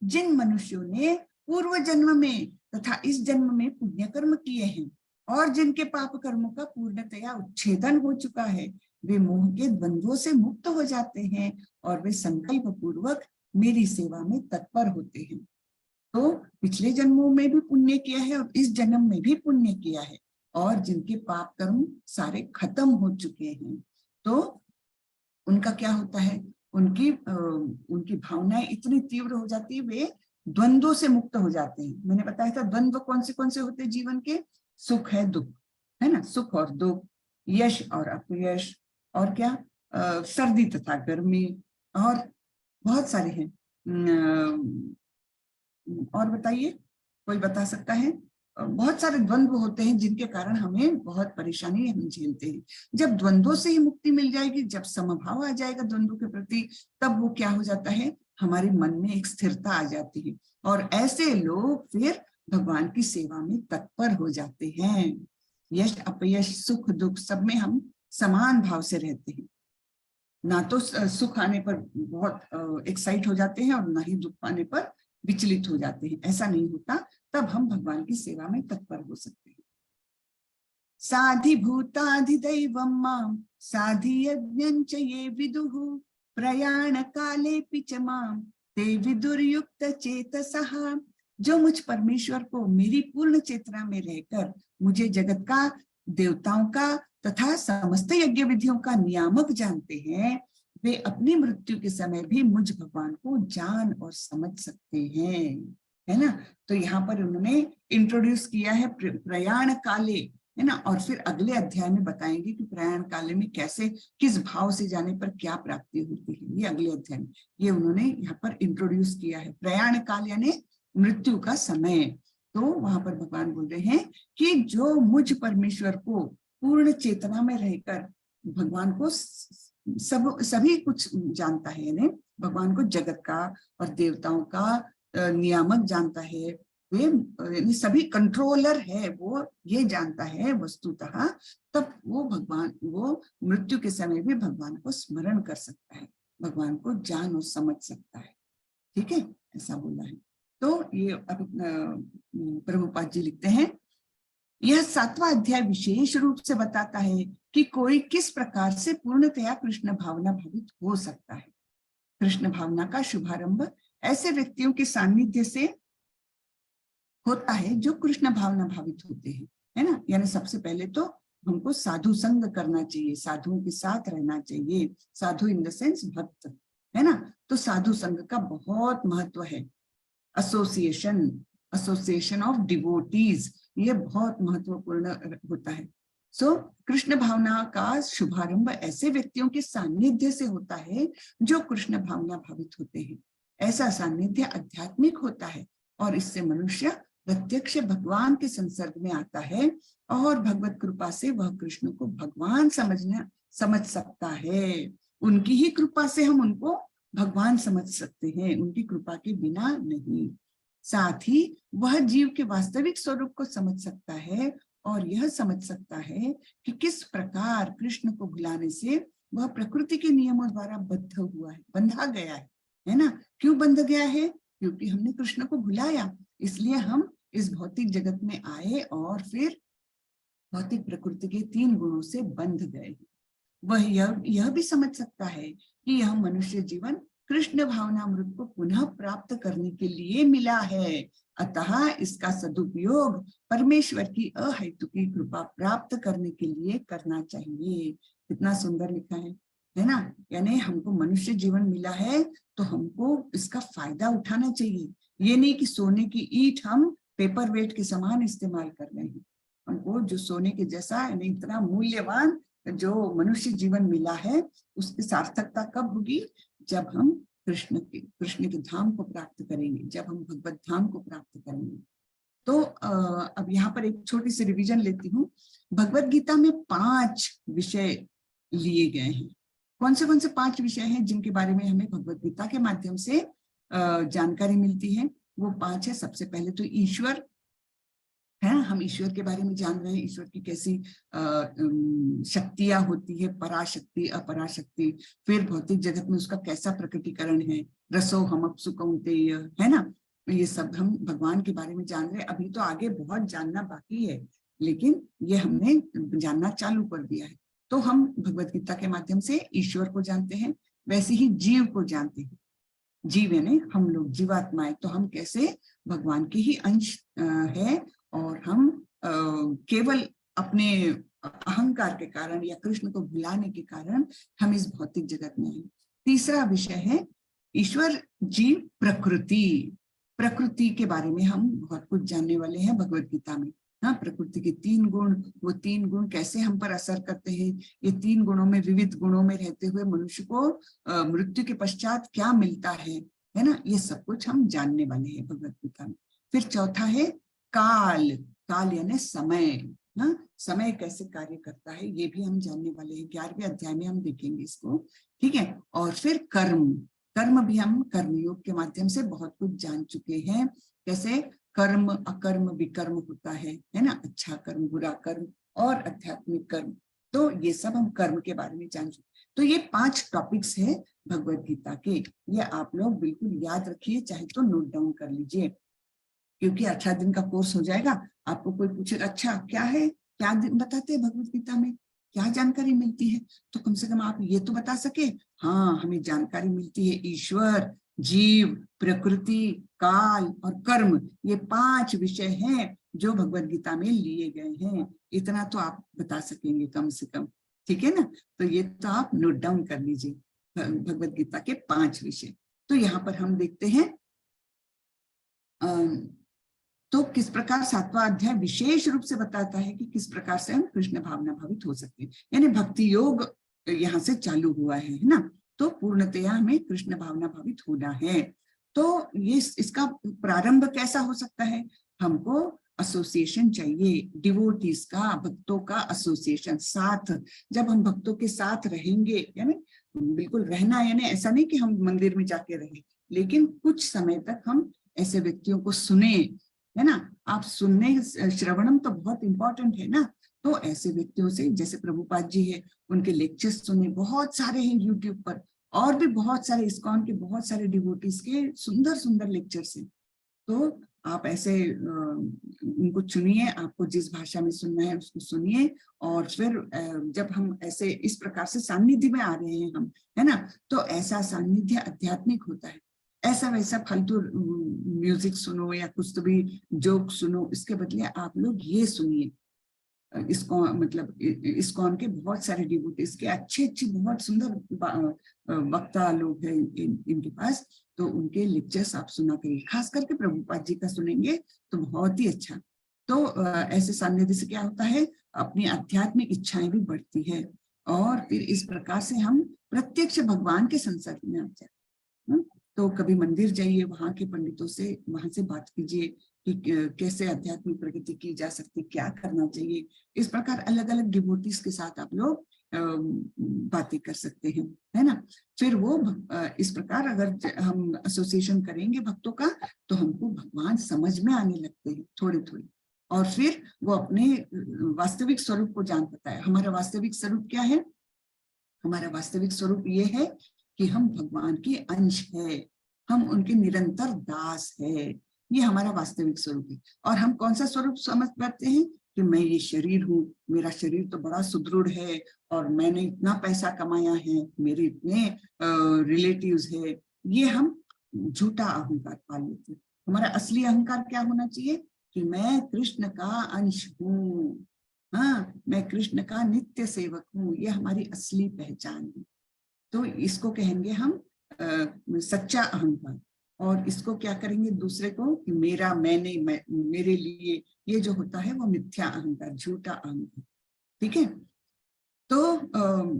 जिन मनुष्यों ने पूर्व जन्म में तथा इस जन्म में पुण्य कर्म किए हैं और जिनके पाप कर्मों का पूर्णतया उच्छेदन हो चुका है, वे मोह के द्वंद्वों से मुक्त हो जाते हैं और वे संकल्प पूर्वक मेरी सेवा में तत्पर होते हैं। तो पिछले जन्मों में भी पुण्य किया है और इस जन्म में भी पुण्य किया है, और जिनके पाप कर्म सारे खत्म हो चुके हैं, तो उनका क्या होता है, उनकी भावनाएं इतनी तीव्र हो जाती है, वे द्वंद्वों से मुक्त हो जाते हैं। मैंने बताया था द्वंद्व कौन से होते हैं जीवन के, सुख है दुख, है ना, सुख और दुख, यश और अपयश, और क्या सर्दी तथा गर्मी, और बहुत सारे हैं। और बताइए, कोई बता सकता है? बहुत सारे द्वंद्व होते हैं जिनके कारण हमें बहुत परेशानी हम झेलते हैं। जब द्वंद्वों से ही मुक्ति मिल जाएगी, जब समभाव आ जाएगा द्वंद्वों के प्रति, तब वो क्या हो जाता है, हमारे मन में एक स्थिरता आ जाती है, और ऐसे लोग फिर भगवान की सेवा में तत्पर हो जाते हैं। यश अपयश सुख दुख सब में हम समान भाव से रहते हैं, ना तो सुख आने पर बहुत एक्साइट हो जाते हैं और ना ही दुख आने पर विचलित हो जाते हैं, ऐसा नहीं होता। तब हम भगवान की सेवा में तत्पर हो सकते हैं। साधिभूताधिदैवं मां साधियज्ञं च ये विदुः प्रयाण काले च मां ते विदुर्युक्त चेतसः। जो मुझ परमेश्वर को मेरी पूर्ण चेतना में रहकर मुझे जगत का, देवताओं का तथा समस्त यज्ञ विधियों का नियामक जानते हैं, वे अपनी मृत्यु के समय भी मुझ भगवान को जान और समझ सकते हैं, है ना। तो यहाँ पर उन्होंने इंट्रोड्यूस किया है प्रयाण काले, है ना, और फिर अगले अध्याय में बताएंगे कि प्रयाण काले में कैसे, किस भाव से जाने पर क्या प्राप्ति होती है। ये अगले अध्याय में ये उन्होंने यहाँ पर इंट्रोड्यूस किया है, प्रयाण काल यानी मृत्यु का समय। तो वहां पर भगवान बोल रहे हैं कि जो मुझ परमेश्वर को पूर्ण चेतना में रहकर भगवान को सभी कुछ जानता है, यानी भगवान को जगत का और देवताओं का नियामक जानता है, वे सभी कंट्रोलर है, वो ये जानता है वस्तुतः, तब वो मृत्यु के समय भी भगवान को स्मरण कर सकता है, भगवान को जान और समझ सकता है। ठीक है, ऐसा बोला है। तो ये प्रभुपाद जी लिखते हैं, यह 7वां अध्याय विशेष रूप से बताता है कि कोई किस प्रकार से पूर्णतया कृष्ण भावना भावित हो सकता है। कृष्ण भावना का शुभारंभ ऐसे व्यक्तियों के सानिध्य से होता है जो कृष्ण भावना भावित होते हैं, है ना। यानी सबसे पहले तो हमको साधु संग करना चाहिए, साधुओं के साथ रहना चाहिए, साधु इन द सेंस भक्त, है ना। तो साधु संग का बहुत महत्व है। एसोसिएशन ऑफ डिवोटीज, ये बहुत महत्वपूर्ण होता है। सो कृष्ण भावना का शुभारंभ ऐसे व्यक्तियों के सानिध्य से होता है जो कृष्ण भावना भावित होते हैं। ऐसा सानिध्य आध्यात्मिक होता है और इससे मनुष्य प्रत्यक्ष भगवान के संसर्ग में आता है और भगवत कृपा से वह कृष्ण को भगवान समझ सकता है। उनकी ही कृपा से हम उनको भगवान समझ सकते हैं, उनकी कृपा के बिना नहीं। साथ ही वह जीव के वास्तविक स्वरूप को समझ सकता है और यह समझ सकता है कि किस प्रकार कृष्ण को भुलाने से वह प्रकृति के नियमों द्वारा बंधा गया है ना। क्यों बंध गया है? क्योंकि हमने कृष्ण को भुलाया, इसलिए हम इस भौतिक जगत में आए और फिर भौतिक प्रकृति के 3 गुणों से बंध गए। वह यह भी समझ सकता है कि यह मनुष्य जीवन कृष्ण भावनामृत को पुनः प्राप्त करने के लिए मिला है, अतः इसका सदुपयोग परमेश्वर की अहेतुकी कृपा प्राप्त करने के लिए करना चाहिए। कितना सुंदर लिखा है ना। यानी हमको मनुष्य जीवन मिला है तो हमको इसका फायदा उठाना चाहिए। ये नहीं कि सोने की ईंट हम पेपर वेट के समान इस्तेमाल कर रहे हैं। हमको जो सोने के जैसा यानी इतना मूल्यवान जो मनुष्य जीवन मिला है, उसकी सार्थकता कब होगी? जब हम कृष्ण के धाम को प्राप्त करेंगे, जब हम भगवत धाम को प्राप्त करेंगे। तो अब यहाँ पर एक छोटी सी रिवीजन लेती हूँ। भगवत गीता में 5 विषय लिए गए हैं। कौन से 5 विषय हैं जिनके बारे में हमें भगवत गीता के माध्यम से जानकारी मिलती है? वो 5 है। सबसे पहले तो ईश्वर है, हम ईश्वर के बारे में जान रहे हैं, ईश्वर की कैसी शक्तियां होती है, पराशक्ति, अपराशक्ति, फिर भौतिक जगत में उसका कैसा प्रकटीकरण है, रसो हमअप्सु कौन्तेय, है ना। ये सब हम भगवान के बारे में जान रहे हैं। अभी तो आगे बहुत जानना बाकी है, लेकिन ये हमने जानना चालू कर दिया है। तो हम भगवत गीता के माध्यम से ईश्वर को जानते हैं, वैसे ही जीव को जानते हैं। जीव यानी हम लोग जीवात्माएं, तो हम कैसे भगवान के ही अंश है, और हम केवल अपने अहंकार के कारण या कृष्ण को भुलाने के कारण हम इस भौतिक जगत में हैं। तीसरा विषय है ईश्वर जीव प्रकृति। प्रकृति के बारे में हम बहुत कुछ जानने वाले हैं भगवत गीता में। हाँ, प्रकृति के 3 गुण, वो 3 गुण कैसे हम पर असर करते हैं, ये 3 गुणों में, विविध गुणों में रहते हुए मनुष्य को मृत्यु के पश्चात क्या मिलता है ना, ये सब कुछ हम जानने वाले हैं भगवत गीता में। फिर चौथा है काल। काल यानी समय, ना, समय कैसे कार्य करता है, ये भी हम जानने वाले हैं। 11वें अध्याय में हम देखेंगे इसको, ठीक है। और फिर कर्म। कर्म भी हम कर्मयोग के माध्यम से बहुत कुछ जान चुके हैं, कैसे कर्म, अकर्म, विकर्म होता है ना, अच्छा कर्म, बुरा कर्म और आध्यात्मिक कर्म। तो ये सब हम कर्म के बारे में जान चुके। तो ये 5 टॉपिक्स है भगवत गीता के। ये आप लोग बिल्कुल याद रखिए, चाहे तो नोट डाउन कर लीजिए, क्योंकि 18 दिन का कोर्स हो जाएगा। आपको कोई पूछेगा अच्छा क्या है, क्या बताते हैं भगवत गीता में, क्या जानकारी मिलती है, तो कम से कम आप ये तो बता सके, हाँ हमें जानकारी मिलती है ईश्वर, जीव, प्रकृति, काल और कर्म, ये 5 विषय हैं जो भगवत गीता में लिए गए हैं। इतना तो आप बता सकेंगे कम से कम, ठीक है ना। तो ये तो आप नोट डाउन कर लीजिए, भगवत गीता के 5 विषय। तो यहाँ पर हम देखते हैं तो किस प्रकार 7वां अध्याय विशेष रूप से बताता है कि किस प्रकार से हम कृष्ण भावना भावित हो सकते हैं। यानी भक्ति योग यहाँ से चालू हुआ है ना। तो पूर्णतया हमें कृष्ण भावना भावित होना है। तो ये इसका प्रारंभ कैसा हो सकता है? हमको एसोसिएशन चाहिए, डिवोटीज का, भक्तों का एसोसिएशन, साथ। जब हम भक्तों के साथ रहेंगे, यानी बिल्कुल रहना, यानी ऐसा नहीं कि हम मंदिर में जाके रहें, लेकिन कुछ समय तक हम ऐसे व्यक्तियों को सुने, है ना। आप सुनने, श्रवणम तो बहुत इंपॉर्टेंट है ना। तो ऐसे व्यक्तियों से, जैसे प्रभुपाद जी है, उनके लेक्चर्स सुने, बहुत सारे हैं यूट्यूब पर, और भी बहुत सारे इस्कॉन के बहुत सारे डिवोटीज के सुंदर सुंदर लेक्चर्स हैं। तो आप ऐसे उनको चुनिए, आपको जिस भाषा में सुनना है उसको सुनिए। और फिर जब हम ऐसे इस प्रकार से सानिध्य में आ रहे हैं हम, है ना, तो ऐसा सानिध्य आध्यात्मिक होता है। ऐसा वैसा फालतू म्यूजिक सुनो या कुछ तो भी जोक सुनो, इसके बदले आप लोग ये सुनिए। इस्कॉन, मतलब इस्कॉन के बहुत सारे डिवोटीज के अच्छे बहुत सुंदर वक्ता लोग हैं इनके पास, तो उनके लेक्चर्स आप सुना करिए। खास करके प्रभुपाद जी का सुनेंगे तो बहुत ही अच्छा। तो ऐसे सानिध्य से क्या होता है, अपनी आध्यात्मिक इच्छाएं भी बढ़ती है, और फिर इस प्रकार से हम प्रत्यक्ष भगवान के संसर्ग में आ जाते हैं। तो कभी मंदिर जाइए, वहां के पंडितों से, वहां से बात कीजिए कि कैसे आध्यात्मिक प्रगति की जा सकती, क्या करना चाहिए। इस प्रकार अलग अलग डिवोटीज के साथ आप लोग बातें कर सकते हैं, है ना। फिर वो इस प्रकार अगर हम एसोसिएशन करेंगे भक्तों का, तो हमको भगवान समझ में आने लगते हैं थोड़े थोड़े, और फिर वो अपने वास्तविक स्वरूप को जान पाता है। हमारा वास्तविक स्वरूप क्या है? हमारा वास्तविक स्वरूप ये है कि हम भगवान के अंश है, हम उनके निरंतर दास है। ये हमारा वास्तविक स्वरूप है। और हम कौन सा स्वरूप समझ पाते हैं कि मैं ये शरीर हूँ, मेरा शरीर तो बड़ा सुदृढ़ है, और मैंने इतना पैसा कमाया है, मेरे इतने रिलेटिव्स है, ये हम झूठा अहंकार पाल लेते हैं। हमारा असली अहंकार क्या होना चाहिए कि मैं कृष्ण का अंश हूँ, हाँ, मैं कृष्ण का नित्य सेवक हूँ, ये हमारी असली पहचान है। तो इसको कहेंगे हम सच्चा अहंकार। और इसको क्या करेंगे दूसरे को कि मेरा, मैंने, मेरे लिए, ये जो होता है वो मिथ्या अहंकार, झूठा अहंकार। ठीक है। तो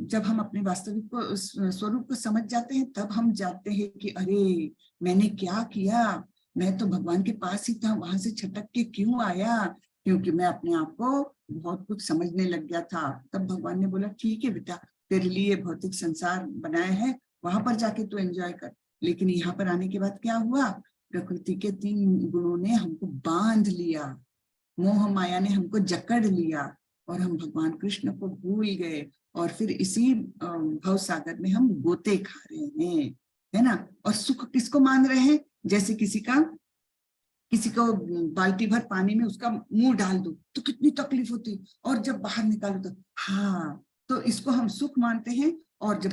जब हम अपने वास्तविक को स्वरूप को समझ जाते हैं तब हम जानते हैं कि अरे मैंने क्या किया, मैं तो भगवान के पास ही था, वहां से छटक के क्यों आया, क्योंकि मैं अपने आप को बहुत कुछ समझने लग गया था। तब भगवान ने बोला ठीक है बेटा, तेरे लिए भौतिक संसार बनाया है, वहां पर जाके तू एंजॉय कर। लेकिन यहाँ पर आने के बाद क्या हुआ, प्रकृति के 3 गुणों ने हमको बांध लिया, मोह माया ने हमको जकड़ लिया और हम भगवान कृष्ण को भूल गए। और फिर इसी भव सागर में हम गोते खा रहे हैं, है ना। और सुख किसको मान रहे हैं, जैसे किसी को बाल्टी भर पानी में उसका मुंह डाल दो तो कितनी तकलीफ होती, और जब बाहर निकालो तो हाँ, तो इसको हम सुख मानते हैं। और जब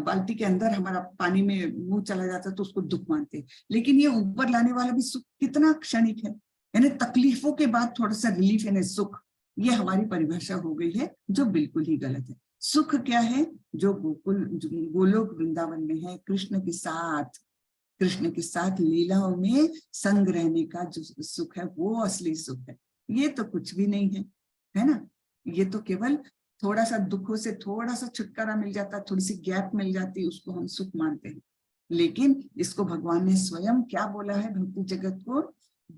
बाल्टी के अंदर हमारा पानी में मुंह चला जाता है तो उसको दुख मानते हैं। लेकिन ये ऊपर लाने वाला भी सुख कितना क्षणिक है, यानी तकलीफों के बाद थोड़ा सा रिलीफ, यानी सुख, ये हमारी परिभाषा हो गई है जो बिल्कुल ही गलत है। सुख क्या है, जो गोलोक वृंदावन में है, कृष्ण के साथ लीलाओं में संग रहने का जो सुख है वो असली सुख है। ये तो कुछ भी नहीं है ना। ये तो केवल थोड़ा सा दुखों से थोड़ा सा छुटकारा मिल जाता, थोड़ी सी गैप मिल जाती, उसको हम सुख मानते हैं। लेकिन इसको भगवान ने स्वयं क्या बोला है, भक्ति जगत को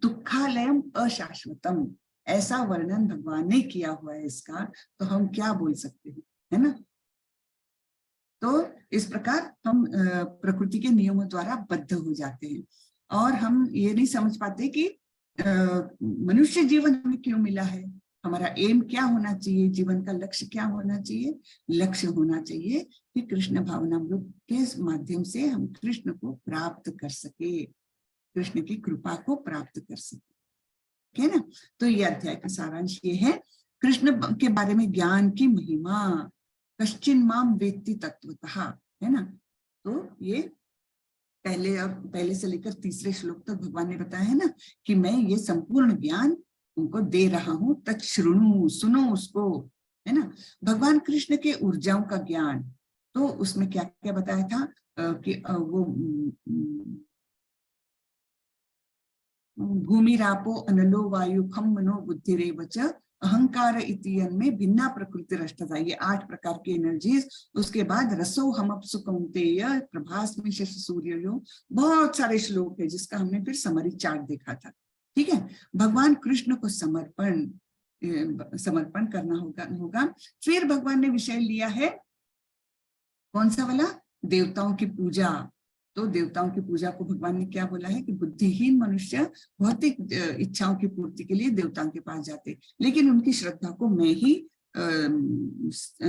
दुखालयम अशाश्वतम, ऐसा वर्णन भगवान ने किया हुआ है इसका, तो हम क्या बोल सकते हैं, है ना। तो इस प्रकार हम प्रकृति के नियमों द्वारा बद्ध हो जाते हैं और हम ये नहीं समझ पाते कि मनुष्य जीवन हमें क्यों मिला है, हमारा एम क्या होना चाहिए, जीवन का लक्ष्य क्या होना चाहिए। लक्ष्य होना चाहिए कि कृष्ण भावनामृत के माध्यम से हम कृष्ण को प्राप्त कर सके, कृष्ण की कृपा को प्राप्त कर सके, है ना। तो ये अध्याय का सारांश ये है, कृष्ण के बारे में ज्ञान की महिमा, कश्चिन माम वेत्ति तत्वतः, है ना। तो ये पहले से लेकर तीसरे श्लोक तक भगवान ने बताया है ना कि मैं ये संपूर्ण ज्ञान उनको दे रहा हूं, तच्छृणु, सुनो उसको, है ना। भगवान कृष्ण के ऊर्जाओं का ज्ञान, तो उसमें क्या क्या बताया था कि वो भूमिरापो अनलो वायु खम मनो बुद्धिरेव च अहंकार इतियन में भिन्ना प्रकृति रष्टता, ये 8 प्रकार की एनर्जीज। उसके बाद रसो हम सुकौंतेय प्रभास में शश सूर्यो, बहुत सारे श्लोक है जिसका हमने फिर समरी चार्ट देखा था। ठीक है, भगवान कृष्ण को समर्पण करना होगा। फिर भगवान ने विषय लिया है कौन सा वाला, देवताओं की पूजा। तो देवताओं की पूजा को भगवान ने क्या बोला है कि बुद्धिहीन मनुष्य भौतिक इच्छाओं की पूर्ति के लिए देवताओं के पास जाते, लेकिन उनकी श्रद्धा को मैं ही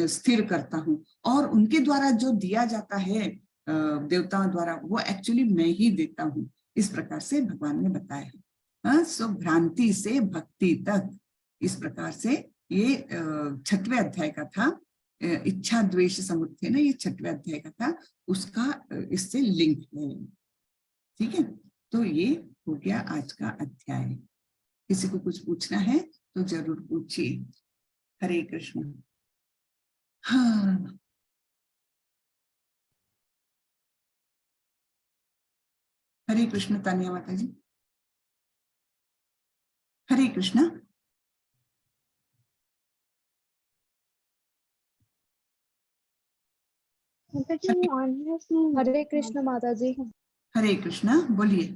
स्थिर करता हूँ और उनके द्वारा जो दिया जाता है देवताओं द्वारा वो एक्चुअली मैं ही देता हूँ। इस प्रकार से भगवान ने बताया है। सो भ्रांति से भक्ति तक, इस प्रकार से ये 6वें अध्याय का था। इच्छा द्वेष समुत्थान, ये 6वें अध्याय का था, उसका इससे लिंक है। ठीक है, तो ये हो गया आज का अध्याय। किसी को कुछ पूछना है तो जरूर पूछिए। हरे कृष्ण। हाँ, हरे कृष्ण तानिया माता जी। हरे कृष्ण। हरे कृष्ण माता जी। हरे कृष्ण, बोलिए।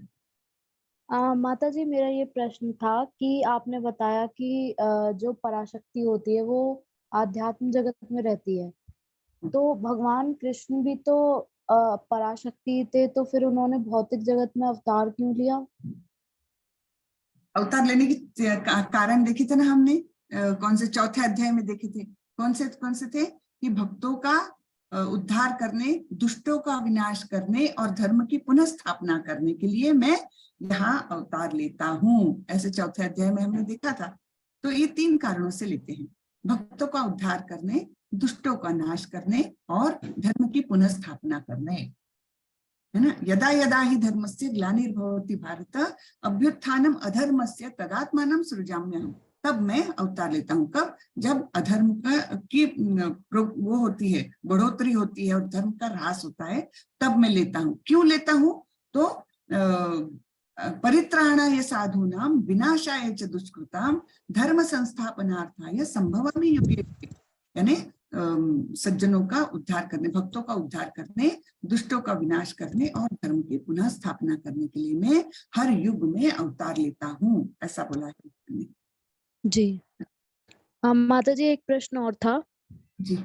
माता जी, मेरा ये प्रश्न था कि आपने बताया कि जो पराशक्ति होती है वो आध्यात्म जगत में रहती है, तो भगवान कृष्ण भी तो पराशक्ति थे, तो फिर उन्होंने भौतिक जगत में अवतार क्यों लिया? अवतार लेने की कारण देखे थे ना हमने, कौन से 4थे अध्याय में देखे थे, कौन से थे कि भक्तों का उद्धार करने, दुष्टों का विनाश करने और धर्म की पुनः स्थापना करने के लिए मैं यहाँ अवतार लेता हूँ, ऐसे 4थे अध्याय में हमने देखा था। तो ये 3 कारणों से लेते हैं, भक्तों का उद्धार करने, दुष्टों का नाश करने और धर्म की पुनः स्थापना करने। है ना। यदा यदा ही धर्मस्य ग्लानिर्भवति भारत अभ्युत्थानम अधर्मस्य तदात्मानं सृजाम्यहम्। तब मैं अवतार लेता हूँ। कब? जब अधर्म की वो होती है, बढ़ोतरी होती है और धर्म का ह्रास होता है, तब मैं लेता हूँ। क्यों लेता हूँ? तो परित्राणाय साधूनां विनाशाय च दुष्कृतां धर्म संस्थापनार्थाय संभवामि युगे। यानी सज्जनों का उद्धार करने, भक्तों का उद्धार करने, दुष्टों का विनाश करने और धर्म की पुनः स्थापना करने के लिए मैं हर युग में अवतार लेता हूँ, ऐसा बोला है। जी। माता जी एक प्रश्न और था जी।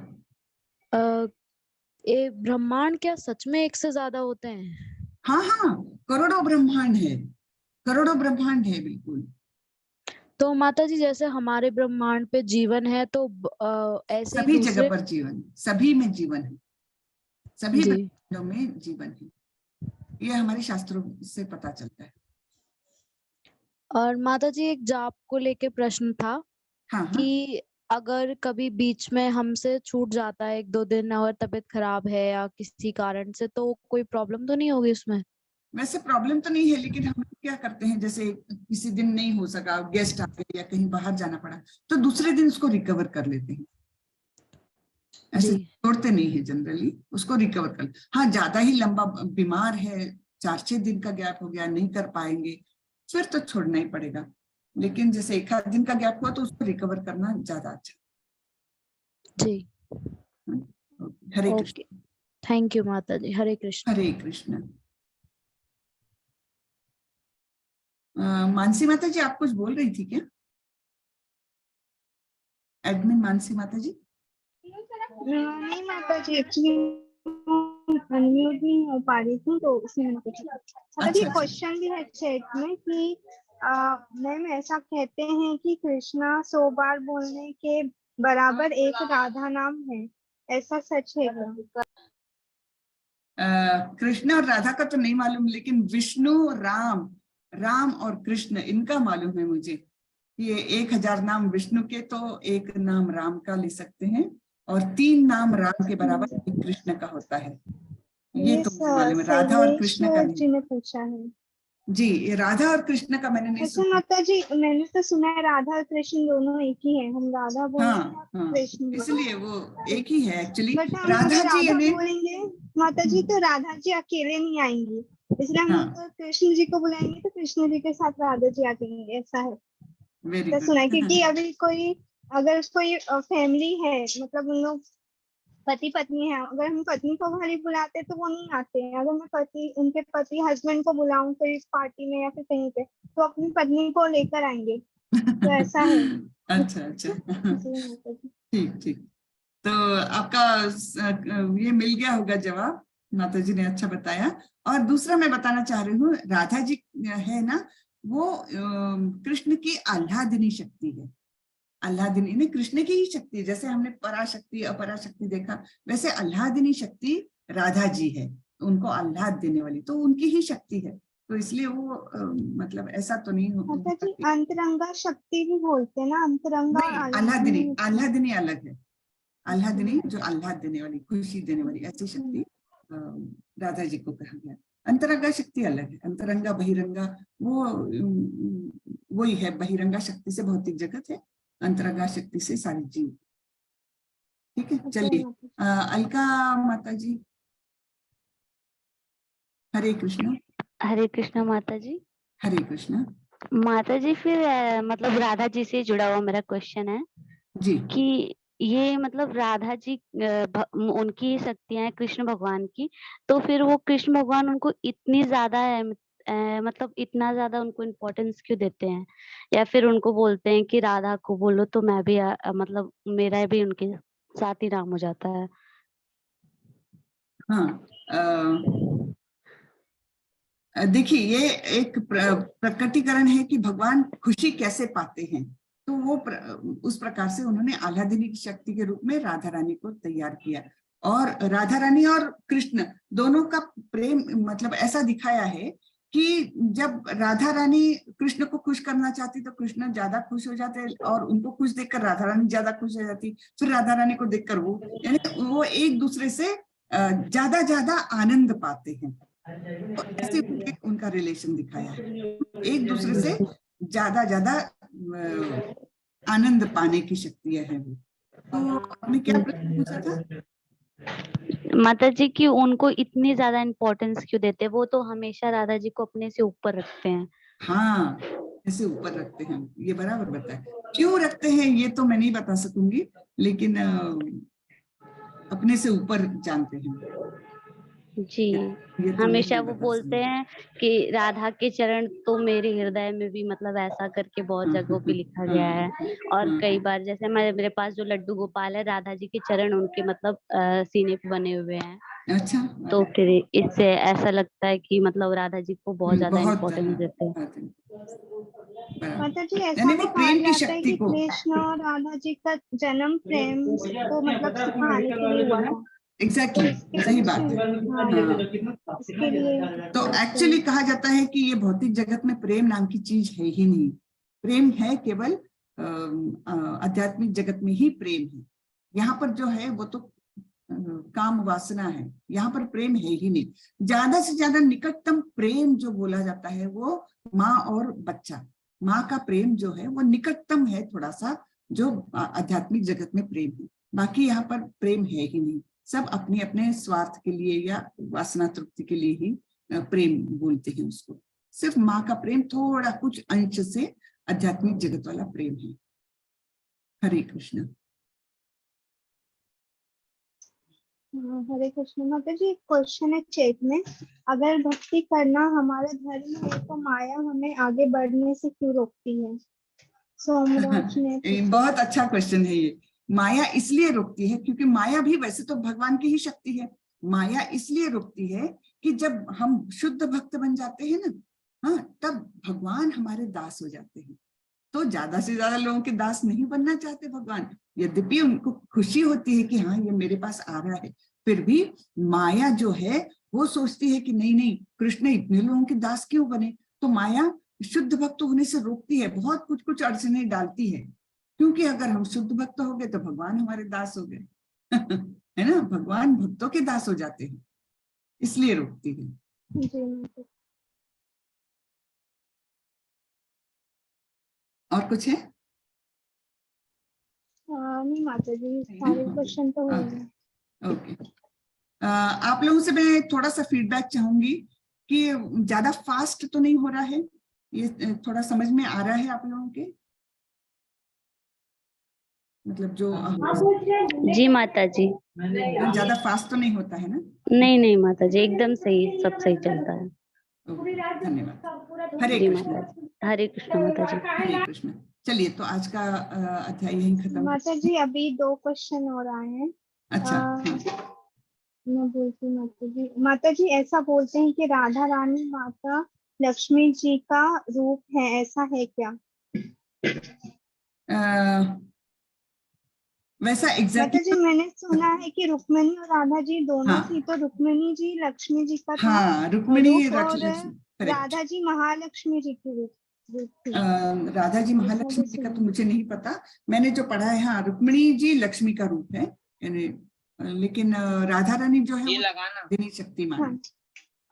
ये ब्रह्मांड क्या सच में एक से ज्यादा होते हैं? हाँ हाँ, करोड़ों ब्रह्मांड है, करोड़ों ब्रह्मांड है, बिल्कुल। तो माता जी जैसे हमारे ब्रह्मांड पे जीवन है, तो ऐसे ही सभी जगह दूसरे पर जीवन, सभी में जीवन है, सभी जी। ब्रह्मांडों में जीवन है, ये हमारे शास्त्रों से पता चलता है। और माता जी एक जाप को लेके प्रश्न था हाँ हाँ, कि अगर कभी बीच में हमसे छूट जाता है 1-2 दिन और तबीयत खराब है या किसी कारण से, तो कोई प्रॉब्लम तो नहीं होगी उसमें? वैसे प्रॉब्लम तो नहीं है, लेकिन हम क्या करते हैं, जैसे किसी दिन नहीं हो सका, गेस्ट आ गए या कहीं बाहर जाना पड़ा, तो दूसरे दिन उसको रिकवर कर लेते हैं। ऐसे जी। छोड़ते नहीं है जनरली, उसको रिकवर कर। हाँ, ज्यादा ही लंबा बीमार है, 4-6 दिन का गैप हो गया, नहीं कर पाएंगे, फिर तो छोड़ना ही पड़ेगा। लेकिन जैसे 1 आध दिन का गैप हुआ तो उसको रिकवर करना ज्यादा अच्छा। जी। हरे कृष्ण। ओके, थैंक यू माता जी। हरे कृष्ण। हरे कृष्ण। मानसी माता जी, आप कुछ बोल रही थी क्या? एडमिन मानसी माता जी। नहीं माता जी, एक्चुअली अनम्यूट नहीं हो पा रही थी, तो इसलिए मैंने पूछा। माता जी अच्छा, अच्छा। क्वेश्चन भी है चैट में कि मैम ऐसा कहते हैं कि कृष्णा 100 बार बोलने के बराबर एक राधा नाम है, ऐसा सच है क्या? कृष्ण और राधा का तो नहीं मालूम, लेकिन विष्णु, राम, राम और कृष्ण, इनका मालूम है मुझे। ये 1000 नाम विष्णु के तो एक नाम राम का ले सकते हैं, और 3 नाम राम के बराबर एक कृष्ण का होता है। ये तो मुझे मालूम है, राधा और कृष्ण का शैलेश्वर नहीं। जी ने पूछा है। जी, ये राधा और कृष्ण का मैंने नहीं अच्छा सुना। माता जी, मैंने तो सुना है राधा और कृष्ण दोनों एक ही है, हम राधा बोलते हाँ हैं, हाँ, कृष्ण बोलते इसलिए वो एक ही है एक्चुअली। हैं। बट हम राधा अगर जी राधा ने, बोलेंगे माता जी तो राधा जी अकेले नहीं आएंगी, इसलिए हम हाँ, अगर कृष्ण जी को बुलाएंगे तो कृष्ण जी के साथ राधा जी आएंगे, ऐसा है। वेरी तो सुना है, गुड। क्योंकि अभी कोई अगर कोई फैमिली है, मतलब उन लोग पति पत्नी है, अगर हम पत्नी को खाली बुलाते तो वो नहीं आते हैं। अगर मैं उनके पति हस्बैंड को बुलाऊं कोई पार्टी में या फिर कहीं पे, तो अपनी पत्नी को लेकर आएंगे, तो ऐसा है। अच्छा अच्छा, इसलिए माता जी। ठीक ठीक। तो आपका ये मिल गया होगा जवाब, माता जी ने अच्छा बताया। और दूसरा मैं बताना चाह रही हूँ, राधा जी है ना, वो कृष्ण की आह्लादिनी शक्ति है। आह्लादिनी ने कृष्ण की ही शक्ति, जैसे हमने पराशक्ति अपराशक्ति देखा, वैसे आह्लादिनी शक्ति राधा जी है, उनको आह्लाद देने वाली, तो उनकी ही शक्ति है। तो इसलिए वो मतलब ऐसा तो नहीं माता जी होता। अंतरंगा शक्ति भी बोलते हैं ना, अंतरंगा और आह्लादिनी, आह्लादिनी। आह्लादिनी अलग है। आह्लादिनी जो आह्लाद देने वाली, खुशी देने वाली, ऐसी शक्ति राधा जी को कहा गया। अंतरंगा शक्ति अलग है, अंतरंगा बहिरंगा वो ही है। बहिरंगा शक्ति से भौतिक जगत है, अंतरंगा शक्ति से सारी जीव। ठीक है, चलिए। अलका माता जी, हरे कृष्ण। हरे कृष्णा माता जी। हरे कृष्ण। माता जी फिर मतलब राधा जी से जुड़ा हुआ मेरा क्वेश्चन है जी। कि ये मतलब राधा जी उनकी शक्तियां हैं कृष्ण भगवान की, तो फिर वो कृष्ण भगवान उनको इतनी ज्यादा मतलब इतना ज्यादा उनको इम्पोर्टेंस क्यों देते हैं, या फिर उनको बोलते हैं कि राधा को बोलो तो मैं भी मतलब मेरा भी उनके साथ ही नाम हो जाता है। हाँ, देखिए, ये एक प्रकटीकरण है कि भगवान खुशी कैसे पाते हैं। तो वो उस प्रकार से उन्होंने आह्लादिनी की शक्ति के रूप में राधा रानी को तैयार किया। और राधा रानी और कृष्ण दोनों का प्रेम मतलब ऐसा दिखाया है कि जब राधा रानी कृष्ण को खुश करना चाहती तो कृष्ण ज्यादा खुश हो जाते, और उनको खुश देखकर राधा रानी ज्यादा खुश हो जाती, फिर राधा रानी को देखकर वो, यानी वो एक दूसरे से ज्यादा ज्यादा आनंद पाते हैं। तो ऐसे उनका रिलेशन दिखाया है, एक दूसरे से ज्यादा ज्यादा आनंद पाने की शक्तियां हैं वो। तो आपने क्या प्रश्न पूछा था? माता जी की उनको इतनी ज्यादा इम्पोर्टेंस क्यों देते हैं? वो तो हमेशा राधा जी को अपने से ऊपर रखते हैं। हाँ, ऐसे ऊपर रखते हैं, ये बराबर बताया। क्यों रखते हैं ये तो मैं नहीं बता सकूंगी, लेकिन अपने से ऊपर जानते हैं जी, ये तो हमेशा नहीं वो बता बोलते सकूंगी। हैं कि राधा के चरण तो मेरे हृदय में भी, मतलब ऐसा करके बहुत जगहों पे लिखा गया है। और कई बार जैसे मेरे पास जो लड्डू गोपाल है, राधा जी के चरण उनके मतलब सीने पे बने हुए हैं। अच्छा, तो फिर इससे ऐसा लगता है कि मतलब राधा जी को बहुत ज्यादा बहुत इम्पोर्टेंस देते हैं। बराबर। माता जी ऐसा यानी भी वो कहा प्रेम की जाता है शक्ति कि को, कृष्ण और राधा जी का जन्म प्रेम को मतलब सिखाने के लिए हुआ था। एग्जैक्टली इसके सही पीछे बात है। हाँ, हाँ, इसके लिए तो करते एक्चुअली हैं। कहा जाता है कि ये भौतिक जगत में प्रेम नाम की चीज है ही नहीं। प्रेम है केवल आध्यात्मिक जगत में ही प्रेम है। यहाँ पर जो है वो तो काम वासना है, यहाँ पर प्रेम है ही नहीं। ज्यादा से ज्यादा निकटतम प्रेम जो बोला जाता है वो माँ और बच्चा, माँ का प्रेम जो है वो निकटतम है थोड़ा सा, जो आध्यात्मिक जगत में प्रेम है। बाकी यहाँ पर प्रेम है ही नहीं, सब अपने अपने स्वार्थ के लिए या वासना तृप्ति के लिए ही प्रेम बोलते हैं उसको। सिर्फ माँ का प्रेम थोड़ा कुछ अंश से आध्यात्मिक जगत वाला प्रेम है। हरे कृष्ण। हरे कृष्ण। माता जी एक क्वेश्चन है चेक में, अगर भक्ति करना हमारा धर्म है तो माया हमें आगे बढ़ने से क्यों रोकती है? सोमराज ने पूछा। बहुत अच्छा क्वेश्चन है ये। माया इसलिए रोकती है क्योंकि माया भी वैसे तो भगवान की ही शक्ति है। माया इसलिए रोकती है कि जब हम शुद्ध भक्त बन जाते हैं ना, हाँ, तब भगवान हमारे दास हो जाते हैं। तो ज्यादा से ज्यादा लोगों के दास नहीं बनना चाहते भगवान, यद्यपि उनको खुशी होती है कि हाँ ये मेरे पास आ रहा है, फिर भी माया जो है वो सोचती है कि नहीं नहीं, कृष्ण इतने लोगों के दास क्यों बने। तो माया शुद्ध भक्त होने से रोकती है, बहुत कुछ कुछ अड़चने डालती है, क्योंकि अगर हम शुद्ध भक्त हो गए तो भगवान हमारे दास हो गए है ना, भगवान भक्तों के दास हो जाते हैं, इसलिए रोकती है। जी माता। और कुछ है? नहीं माता जी, सारे क्वेश्चन तो हो गए। ओके। आप लोगों से मैं थोड़ा सा फीडबैक चाहूंगी कि ज्यादा फास्ट तो नहीं हो रहा है, ये थोड़ा समझ में आ रहा है आप लोगों के? मतलब जो जी माता जी। ज्यादा फास्ट तो नहीं होता है ना? नहीं नहीं माता जी, एकदम सही, सब सही चलता है। ओके, धन्यवाद। हरे जी कृष्ण। माता जी। हरे कृष्ण माता जी। हरे कृष्ण। चलिए, तो आज का अध्याय यहीं खत्म। माता जी अभी 2 क्वेश्चन और आए हैं। अच्छा, मैं बोलती हूँ माता जी। माता जी ऐसा बोलते हैं कि राधा रानी माता लक्ष्मी जी का रूप है, ऐसा है क्या? वैसा माता एग्जैक्टली जी मैंने सुना है कि रुक्मिणी और राधा जी दोनों थी, हाँ, तो रुक्मिणी जी लक्ष्मी जी का था हाँ, रुक्मिणी रूप, और करेक्ट। राधा जी महालक्ष्मी जी की रूप थी। राधा जी ऐसा महालक्ष्मी भी जी का तो सुना मुझे नहीं पता, मैंने जो पढ़ा है हाँ, रुक्मिणी जी लक्ष्मी का रूप है, यानी लेकिन राधा रानी जो है वो दिनी शक्ति है। मानी, हाँ,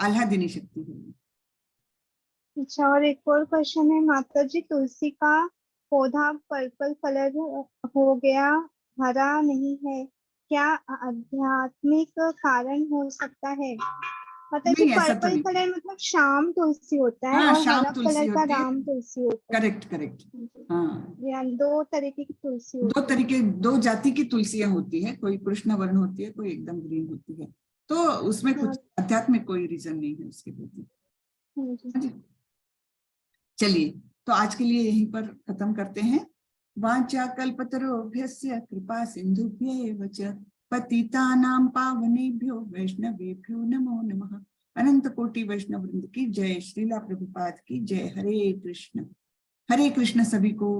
आह्लादिनी शक्ति है। अच्छा। और एक और क्वेश्चन है माता जी, तुलसी का पौधा पर्पल कलर हो गया, हरा नहीं है, क्या आध्यात्मिक कारण हो सकता है? माता जी नहीं, ऐसा तो पर्पल नहीं। कलर मतलब श्याम तुलसी होता है, हाँ, और श्याम हरा तुलसी कलर का होती है। राम तुलसी होता है। Correct correct. हाँ, यानी 2 तरीके की तुलसी दो होती है। तरीके, 2 जाति की तुलसियां होती है, कोई कृष्ण वर्ण होती है, कोई एकदम ग्रीन होती है, तो उसमें हाँ, कुछ आध्यात्मिक कोई रीजन नहीं है उसके प्रति। हाँ जी। हाँ जी। चलिए, तो आज के लिए यहीं पर खत्म करते हैं। वाचा कल्पतरुभ्यस्य कृपा सिंधुभ्यैव च पतितानां पावनेभ्यो वैष्णवेभ्यो नमो नमः। अनंत कोटि वैष्णव वृंद की जय, श्रीला प्रभुपाद की जय। हरे कृष्ण। हरे कृष्ण सभी को।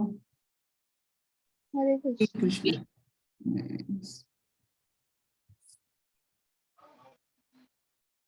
हरे हरे कृष्ण। कृष्ण।